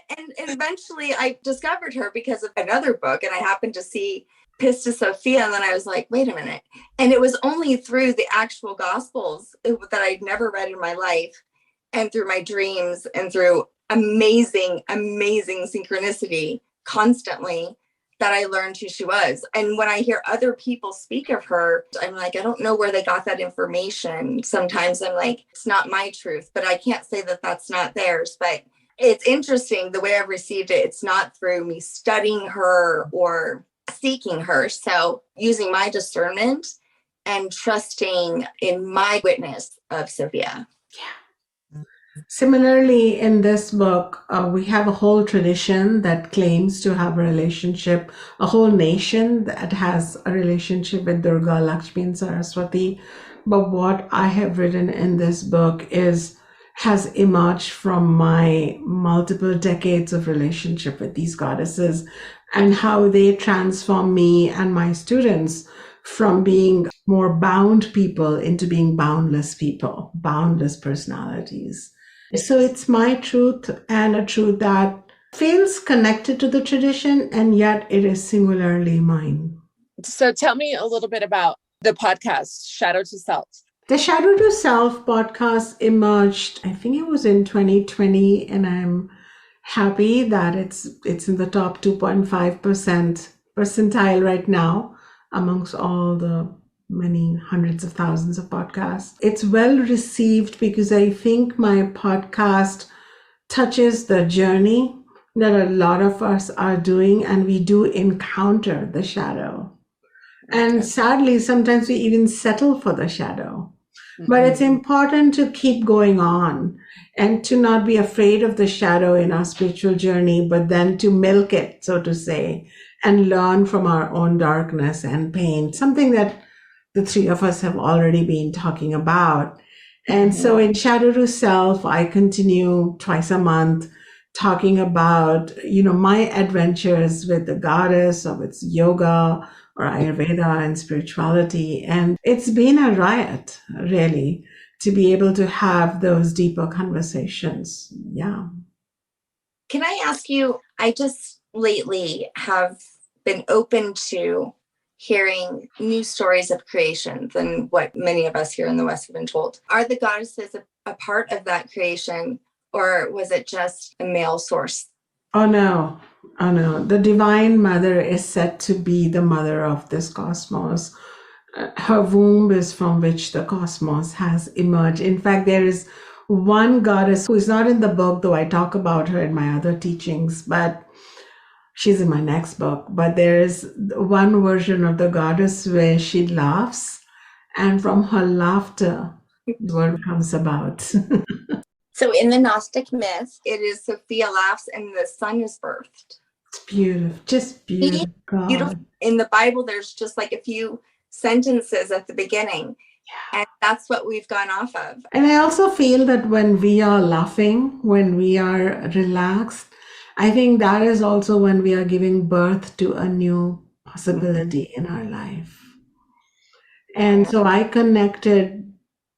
And eventually I discovered her because of another book, and I happened to see Priestess Sophia, and then I was like, wait a minute. And it was only through the actual Gospels that I'd never read in my life, and through my dreams, and through amazing synchronicity constantly, that I learned who she was. And when I hear other people speak of her, I'm like, I don't know where they got that information. Sometimes I'm like, it's not my truth, but I can't say that that's not theirs. But it's interesting the way I've received it. It's not through me studying her or seeking her. So using my discernment and trusting in my witness of Sophia. Yeah. Similarly, in this book, we have a whole tradition that claims to have a relationship, a whole nation that has a relationship with Durga, Lakshmi, and Saraswati. But what I have written in this book has emerged from my multiple decades of relationship with these goddesses, and how they transform me and my students from being more bound people into being boundless people, boundless personalities. So it's my truth, and a truth that Feels connected to the tradition, and yet it is singularly mine. So tell me a little bit about the podcast, Shadow to Self. The Shadow to Self podcast emerged, I think it was in 2020, and I'm happy that it's in the top 2.5% percentile right now amongst all the many hundreds of thousands of podcasts. It's well received because I think my podcast touches the journey that a lot of us are doing, and we do encounter the shadow. And sadly, sometimes we even settle for the shadow. But it's important to keep going on and to not be afraid of the shadow in our spiritual journey, but then to milk it, so to say, and learn from our own darkness and pain, something that the three of us have already been talking about. And so in Shadow to Self, I continue twice a month talking about, my adventures with the goddess, or with yoga or Ayurveda and spirituality. And it's been a riot, really, to be able to have those deeper conversations. Yeah. Can I ask you, I just lately have been open to hearing new stories of creation than what many of us here in the West have been told. Are the goddesses a part of that creation, or was it just a male source? Oh no. The Divine Mother is said to be the mother of this cosmos. Her womb is from which the cosmos has emerged. In fact, there is one goddess who is not in the book, though I talk about her in my other teachings, but she's in my next book. But there is one version of the goddess where she laughs, and from her laughter, the world comes about. So in the Gnostic myth, it is Sophia laughs and the sun is birthed. It's beautiful, just beautiful. Beautiful. In the Bible, there's just like a few sentences at the beginning. Yeah. And that's what we've gone off of. And I also feel that when we are laughing, when we are relaxed, I think that is also when we are giving birth to a new possibility in our life. And so I connected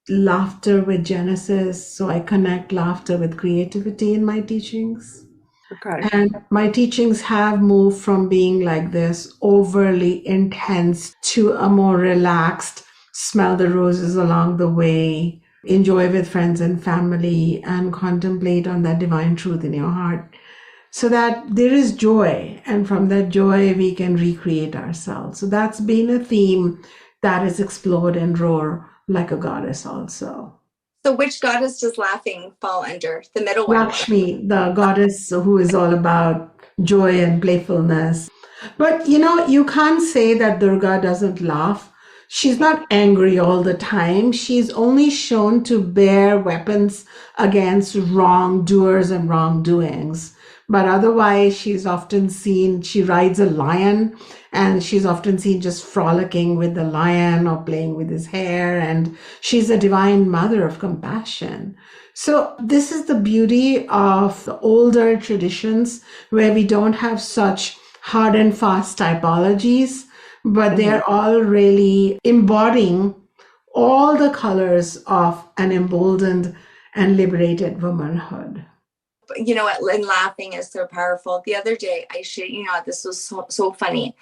laughter with Genesis. So I connect laughter with creativity in my teachings. Okay. And my teachings have moved from being like this overly intense to a more relaxed, smell the roses along the way, enjoy with friends and family, and contemplate on that divine truth in your heart, so that there is joy. And from that joy, we can recreate ourselves. So that's been a theme that is explored in Roar Like a Goddess also. So which goddess does laughing fall under? The middle one? Lakshmi, the goddess who is all about joy and playfulness. But you can't say that Durga doesn't laugh. She's not angry all the time. She's only shown to bear weapons against wrongdoers and wrongdoings. But otherwise, she's often seen, she rides a lion, and she's often seen just frolicking with the lion or playing with his hair. And she's a divine mother of compassion. So this is the beauty of the older traditions, where we don't have such hard and fast typologies, but they're all really embodying all the colors of an emboldened and liberated womanhood. You know what? And laughing is so powerful. The other day, this was so funny.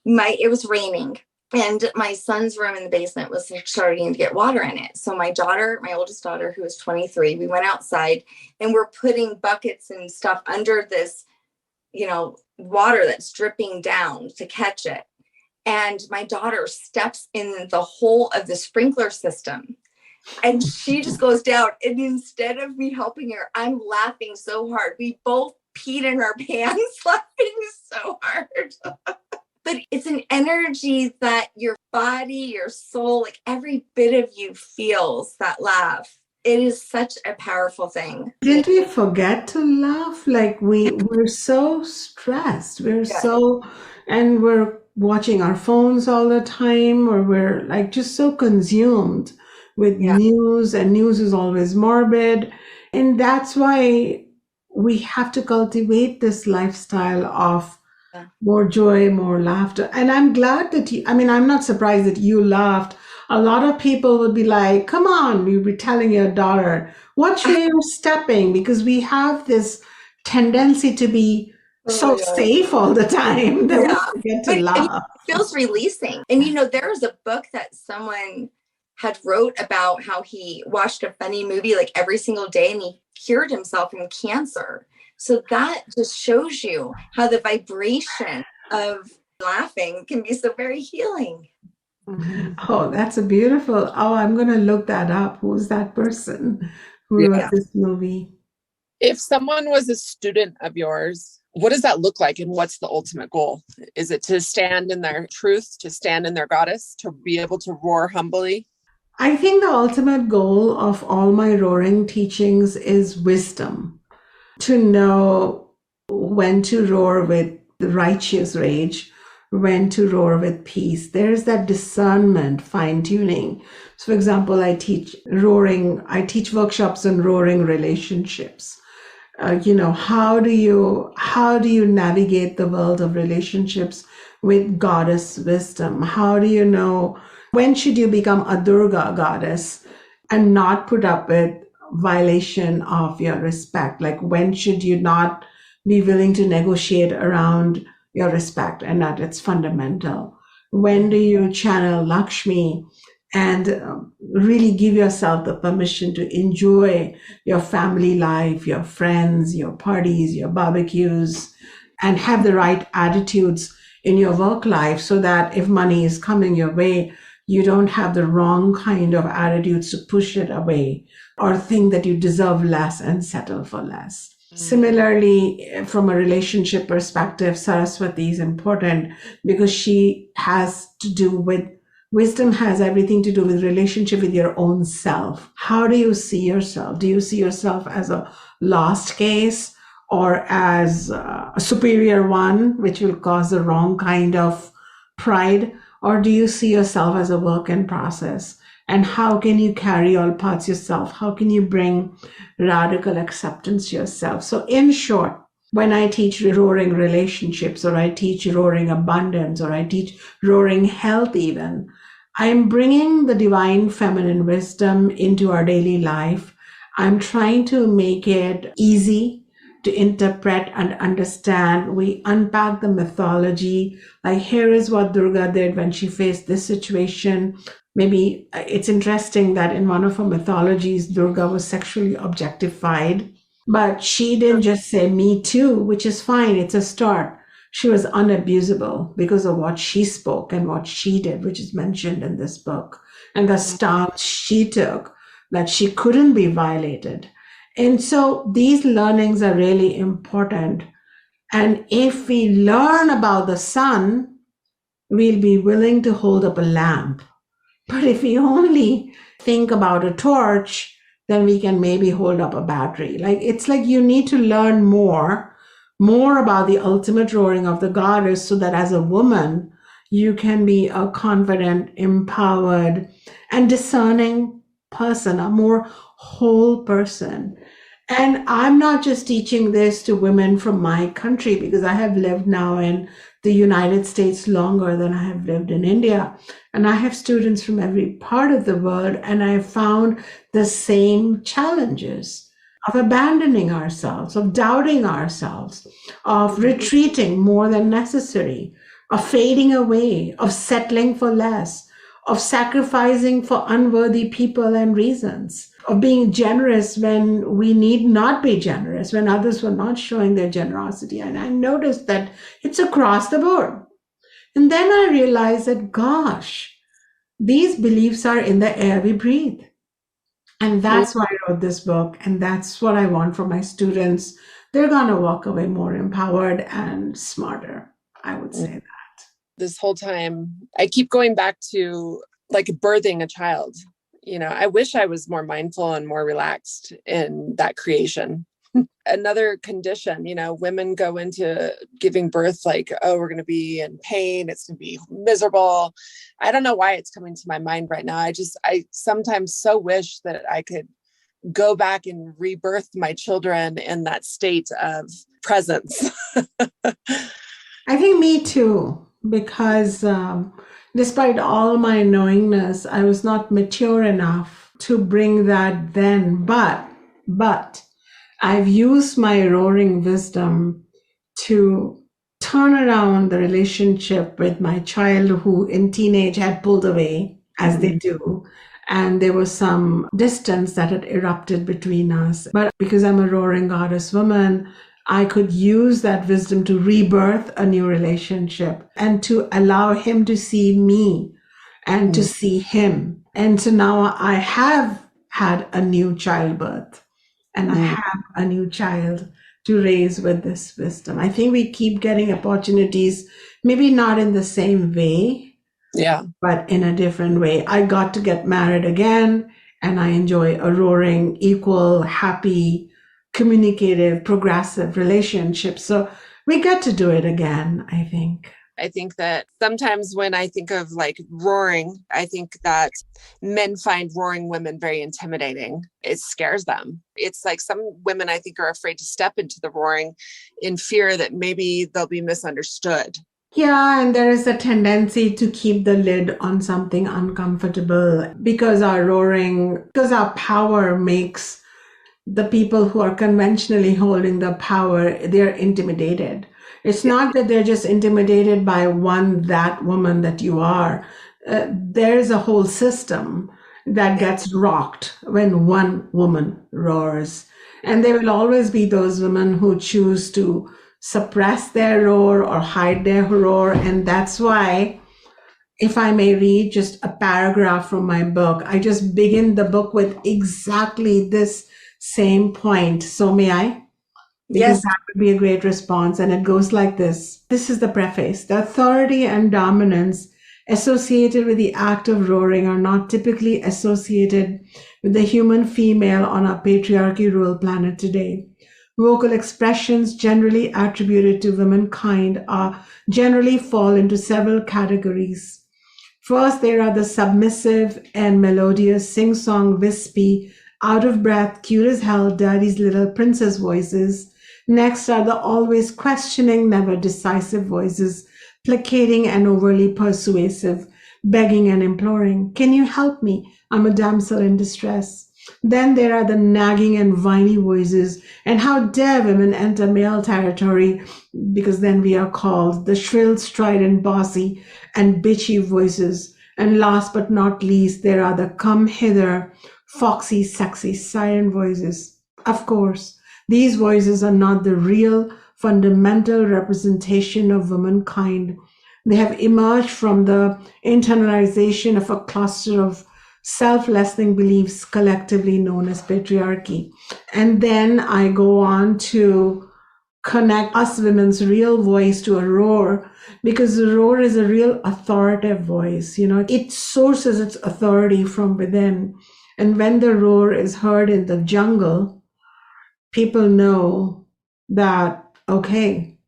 It was raining, and my son's room in the basement was starting to get water in it. So my oldest daughter, who is 23, we went outside and we're putting buckets and stuff under this, water that's dripping down to catch it. And my daughter steps in the hole of the sprinkler system. And she just goes down. And instead of me helping her, I'm laughing so hard. We both peed in our pants laughing so hard. But it's an energy that your body, your soul, like every bit of you feels that laugh. It is such a powerful thing. Didn't we forget to laugh? Like we're so stressed. And we're watching our phones all the time, or we're like just so consumed with news, and news is always morbid. And that's why we have to cultivate this lifestyle of more joy, more laughter. And I'm glad that I'm not surprised that you laughed. A lot of people would be like, come on, you'd be telling your daughter, watch where you're stepping, because we have this tendency to be so safe all the time that we forget to laugh. It feels releasing. And there was a book that someone had wrote about how he watched a funny movie like every single day and he cured himself from cancer. So that just shows you how the vibration of laughing can be so very healing. Oh, that's a beautiful. Oh, I'm going to look that up. Who's that person who wrote this movie? If someone was a student of yours, what does that look like and what's the ultimate goal? Is it to stand in their truth, to stand in their goddess, to be able to roar humbly? I think the ultimate goal of all my roaring teachings is wisdom, to know when to roar with righteous rage, when to roar with peace. There's that discernment, fine tuning. So, for example, I teach workshops on roaring relationships. How do you navigate the world of relationships with goddess wisdom? How do you know when should you become a Durga goddess and not put up with violation of your respect? Like, when should you not be willing to negotiate around your respect and that it's fundamental? When do you channel Lakshmi and really give yourself the permission to enjoy your family life, your friends, your parties, your barbecues, and have the right attitudes in your work life so that if money is coming your way, you don't have the wrong kind of attitudes to push it away or think that you deserve less and settle for less. Similarly, from a relationship perspective, Saraswati is important because she has to do with wisdom, has everything to do with relationship with your own self. How do you see yourself? Do you see yourself as a lost case or as a superior one, which will cause the wrong kind of pride? Or do you see yourself as a work in process? And how can you carry all parts yourself? How can you bring radical acceptance to yourself? So in short, when I teach roaring relationships, or I teach roaring abundance, or I teach roaring health even, I'm bringing the divine feminine wisdom into our daily life. I'm trying to make it easy to interpret and understand. We unpack the mythology. Like, here is what Durga did when she faced this situation. Maybe it's interesting that in one of her mythologies, Durga was sexually objectified, but she didn't just say me too, which is fine. It's a start. She was unabusable because of what she spoke and what she did, which is mentioned in this book, and the stance she took, that she couldn't be violated. And so these learnings are really important. And if we learn about the sun, we'll be willing to hold up a lamp. But if we only think about a torch, then we can maybe hold up a battery. It's like you need to learn more about the ultimate roaring of the goddess so that as a woman, you can be a confident, empowered, and discerning person, a more whole person. And I'm not just teaching this to women from my country, because I have lived now in the United States longer than I have lived in India. And I have students from every part of the world, and I have found the same challenges of abandoning ourselves, of doubting ourselves, of retreating more than necessary, of fading away, of settling for less, of sacrificing for unworthy people and reasons, of being generous when we need not be generous, when others were not showing their generosity. And I noticed that it's across the board. And then I realized that, gosh, these beliefs are in the air we breathe. And that's why I wrote this book. And that's what I want for my students. They're going to walk away more empowered and smarter, I would say that. This whole time, I keep going back to like birthing a child. I wish I was more mindful and more relaxed in that creation. Another condition, women go into giving birth like, oh, we're going to be in pain. It's going to be miserable. I don't know why it's coming to my mind right now. I sometimes so wish that I could go back and rebirth my children in that state of presence. I think me too, because despite all my knowingness, I was not mature enough to bring that then. But I've used my roaring wisdom to turn around the relationship with my child who in teenage had pulled away, as they do. And there was some distance that had erupted between us. But because I'm a roaring goddess woman, I could use that wisdom to rebirth a new relationship and to allow him to see me and to see him. And so now I have had a new childbirth and I have a new child to raise with this wisdom. I think we keep getting opportunities, maybe not in the same way, but in a different way. I got to get married again, and I enjoy a roaring, equal, happy, communicative, progressive relationship. So we get to do it again, I think. I think that sometimes when I think of like roaring, I think that men find roaring women very intimidating. It scares them. It's like some women, I think, are afraid to step into the roaring in fear that maybe they'll be misunderstood. Yeah, and there is a tendency to keep the lid on something uncomfortable because our power makes the people who are conventionally holding the power, they're intimidated. It's not that they're just intimidated by that woman that you are. There's a whole system that gets rocked when one woman roars. And there will always be those women who choose to suppress their roar or hide their roar. And that's why, if I may read just a paragraph from my book, I just begin the book with exactly this same point. So may I? Because that would be a great response. And it goes like this. This is the preface. The authority and dominance associated with the act of roaring are not typically associated with the human female on our patriarchy-ruled planet today. Vocal expressions generally attributed to womankind generally fall into several categories. First, there are the submissive and melodious, sing-song, wispy, out-of-breath, cute as hell, daddy's little princess voices. Next are the always questioning, never decisive voices, placating and overly persuasive, begging and imploring. Can you help me? I'm a damsel in distress. Then there are the nagging and whiny voices. And how dare women enter male territory, because then we are called the shrill, strident, bossy, and bitchy voices. And last but not least, there are the come hither, foxy, sexy, siren voices. Of course, these voices are not the real fundamental representation of womankind. They have emerged from the internalization of a cluster of self-lessening beliefs collectively known as patriarchy. And then I go on to connect us women's real voice to a roar, because the roar is a real authoritative voice. It sources its authority from within. And when the roar is heard in the jungle, people know that, okay,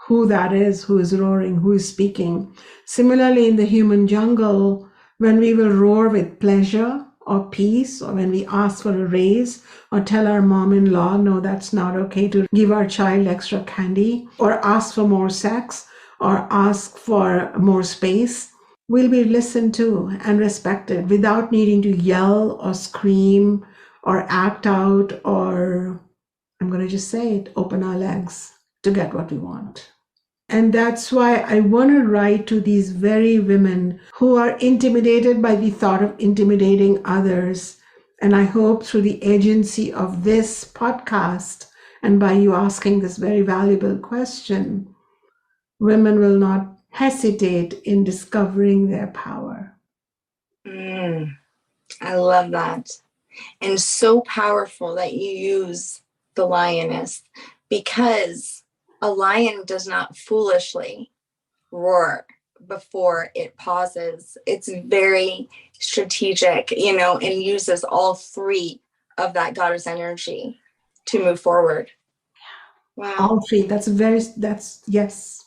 who that is, who is roaring, who is speaking. Similarly, in the human jungle, when we will roar with pleasure or peace, or when we ask for a raise or tell our mom-in-law, no, that's not okay to give our child extra candy, or ask for more sex, or ask for more space, we'll be listened to and respected without needing to yell or scream or act out, or, I'm going to just say it, open our legs to get what we want. And that's why I want to write to these very women who are intimidated by the thought of intimidating others. And I hope through the agency of this podcast and by you asking this very valuable question, women will not hesitate in discovering their power. I love that. And so powerful that you use the lioness, because a lion does not foolishly roar before it pauses. It's very strategic, and uses all three of that goddess energy to move forward. Wow. All three. Yes.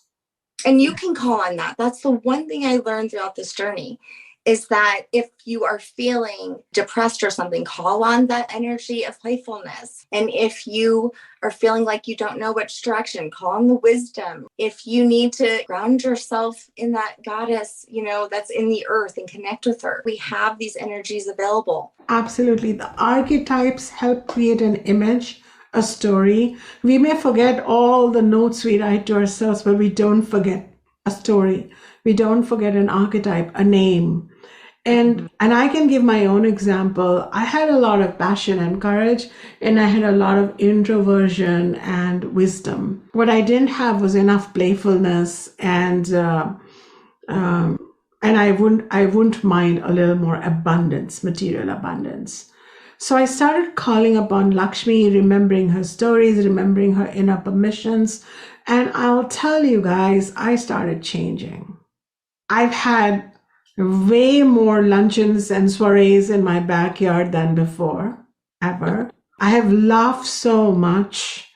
And you can call on that. That's the one thing I learned throughout this journey, is that if you are feeling depressed or something, call on that energy of playfulness. And if you are feeling like you don't know which direction, call on the wisdom. If you need to ground yourself in that goddess, that's in the earth, and connect with her, we have these energies available. Absolutely. The archetypes help create an image, a story. We may forget all the notes we write to ourselves, but we don't forget a story. We don't forget an archetype, a name. And I can give my own example. I had a lot of passion and courage, and I had a lot of introversion and wisdom. What I didn't have was enough playfulness, and I wouldn't mind a little more abundance, material abundance. So I started calling upon Lakshmi, remembering her stories, remembering her inner permissions, and I'll tell you guys, I started changing. I've had way more luncheons and soirees in my backyard than before, ever. I have laughed so much.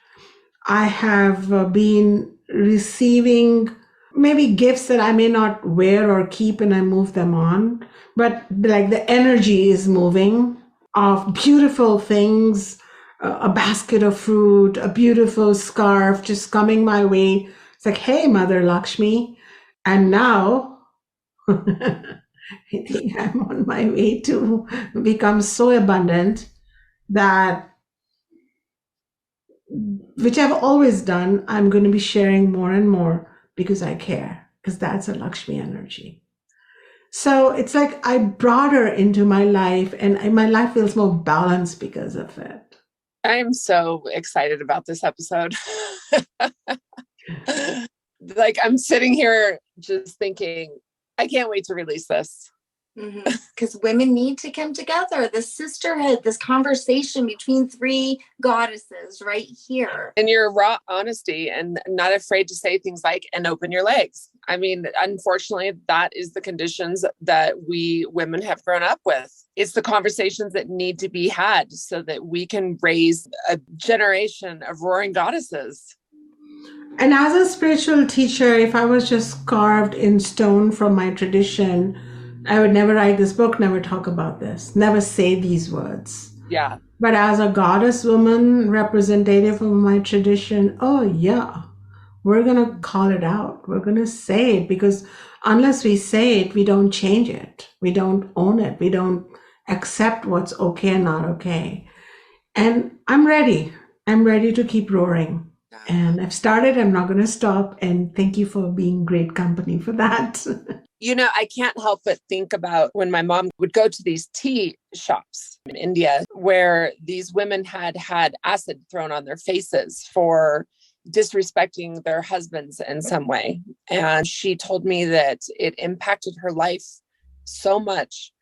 I have been receiving maybe gifts that I may not wear or keep, and I move them on. But like the energy is moving of beautiful things, a basket of fruit, a beautiful scarf just coming my way. It's like, hey, Mother Lakshmi. And now I think I'm on my way to become so abundant that, which I've always done, I'm going to be sharing more and more because I care, because that's a Lakshmi energy. So it's like I brought her into my life, and my life feels more balanced because of it. I am so excited about this episode. Like, I'm sitting here just thinking, I can't wait to release this. Because women need to come together. This sisterhood, this conversation between three goddesses right here. And your raw honesty and not afraid to say things like, and open your legs. I mean, unfortunately, that is the conditions that we women have grown up with. It's the conversations that need to be had so that we can raise a generation of roaring goddesses. And as a spiritual teacher, if I was just carved in stone from my tradition, I would never write this book, never talk about this, never say these words. Yeah. But as a goddess woman, representative of my tradition, oh yeah, we're going to call it out. We're going to say it, because unless we say it, we don't change it. We don't own it. We don't accept what's okay and not okay. And I'm ready. I'm ready to keep roaring. And I've started. I'm not going to stop. And thank you for being great company for that. You know, I can't help but think about when my mom would go to these tea shops in India where these women had had acid thrown on their faces for disrespecting their husbands in some way. And she told me that it impacted her life so much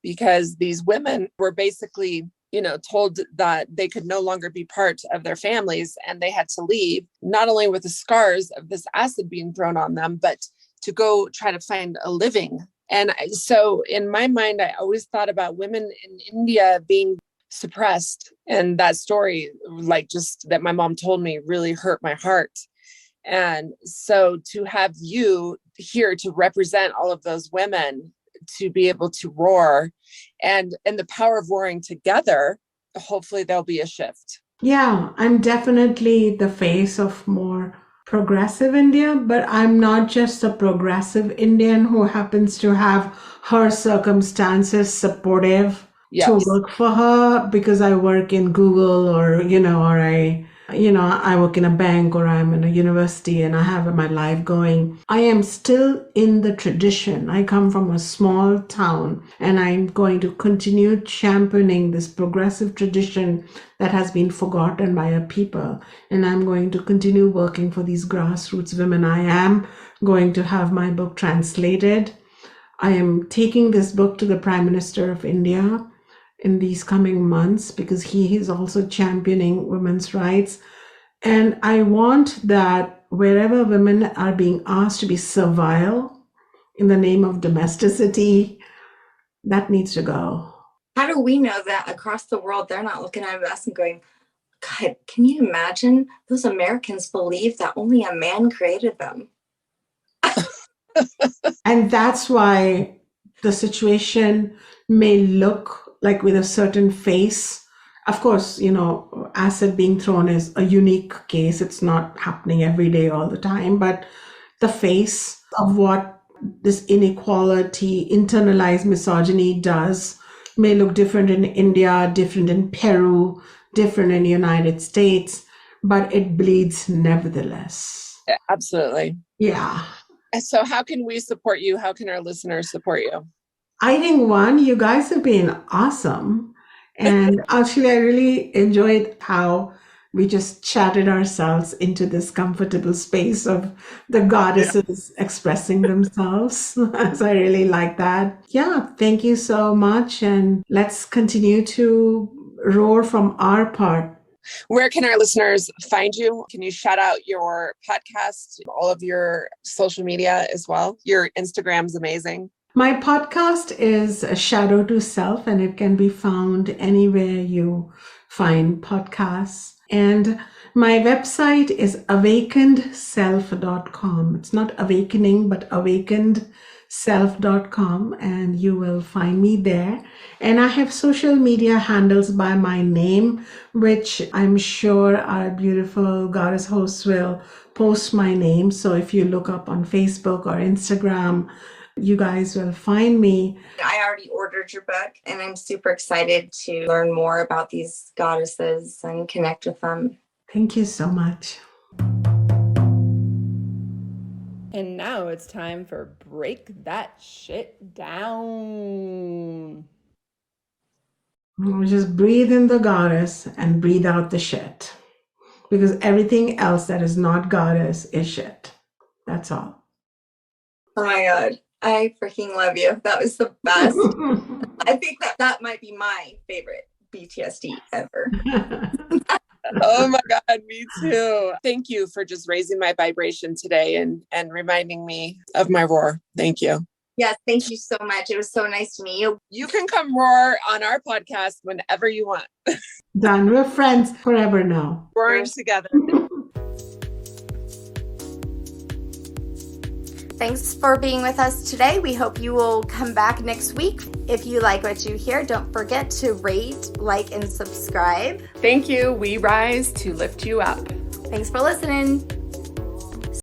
because these women were basically, you know, told that they could no longer be part of their families and they had to leave, not only with the scars of this acid being thrown on them, but to go try to find a living. And so in my mind, I always thought about women in India being suppressed. And that story, like just that my mom told me, really hurt my heart. And so to have you here to represent all of those women, to be able to roar and the power of roaring together, hopefully there'll be a shift. Yeah, I'm definitely the face of more progressive India, but I'm not just a progressive Indian who happens to have her circumstances supportive to work for her because I work in Google or I work in a bank or I'm in a university and I have my life going. I am still in the tradition. I come from a small town and I'm going to continue championing this progressive tradition that has been forgotten by a people. And I'm going to continue working for these grassroots women. I am going to have my book translated. I am taking this book to the Prime Minister of India in these coming months because he is also championing women's rights. And I want that wherever women are being asked to be servile in the name of domesticity, that needs to go. How do we know that across the world they're not looking at us and going, God, can you imagine those Americans believe that only a man created them? And that's why the situation may look like with a certain face. Of course, acid being thrown is a unique case. It's not happening every day all the time, but the face of what this inequality, internalized misogyny does may look different in India, different in Peru, different in the United States, but it bleeds nevertheless. Absolutely. Yeah. So how can we support you? How can our listeners support you? I think one, you guys have been awesome. And actually, I really enjoyed how we just chatted ourselves into this comfortable space of the goddesses expressing themselves. So I really like that. Yeah, thank you so much. And let's continue to roar from our part. Where can our listeners find you? Can you shout out your podcast, all of your social media as well? Your Instagram's amazing. My podcast is A Shadow to Self, and it can be found anywhere you find podcasts. And my website is awakenedself.com. It's not awakening, but awakenedself.com, and you will find me there. And I have social media handles by my name, which I'm sure our beautiful goddess hosts will post my name. So if you look up on Facebook or Instagram, you guys will find me. I already ordered your book, and I'm super excited to learn more about these goddesses and connect with them. Thank you so much. And now it's time for Break That Shit Down. Just breathe in the goddess and breathe out the shit. Because everything else that is not goddess is shit. That's all. Oh my God. I freaking love you. That was the best. I think that might be my favorite BTSD ever. Oh my God, me too. Thank you for just raising my vibration today and reminding me of my roar. Thank you. Yes, thank you so much. It was so nice to meet you. You can come roar on our podcast whenever you want. Done. We're friends forever now. Roaring together. Thanks for being with us today. We hope you will come back next week. If you like what you hear, don't forget to rate, like, and subscribe. Thank you. We rise to lift you up. Thanks for listening.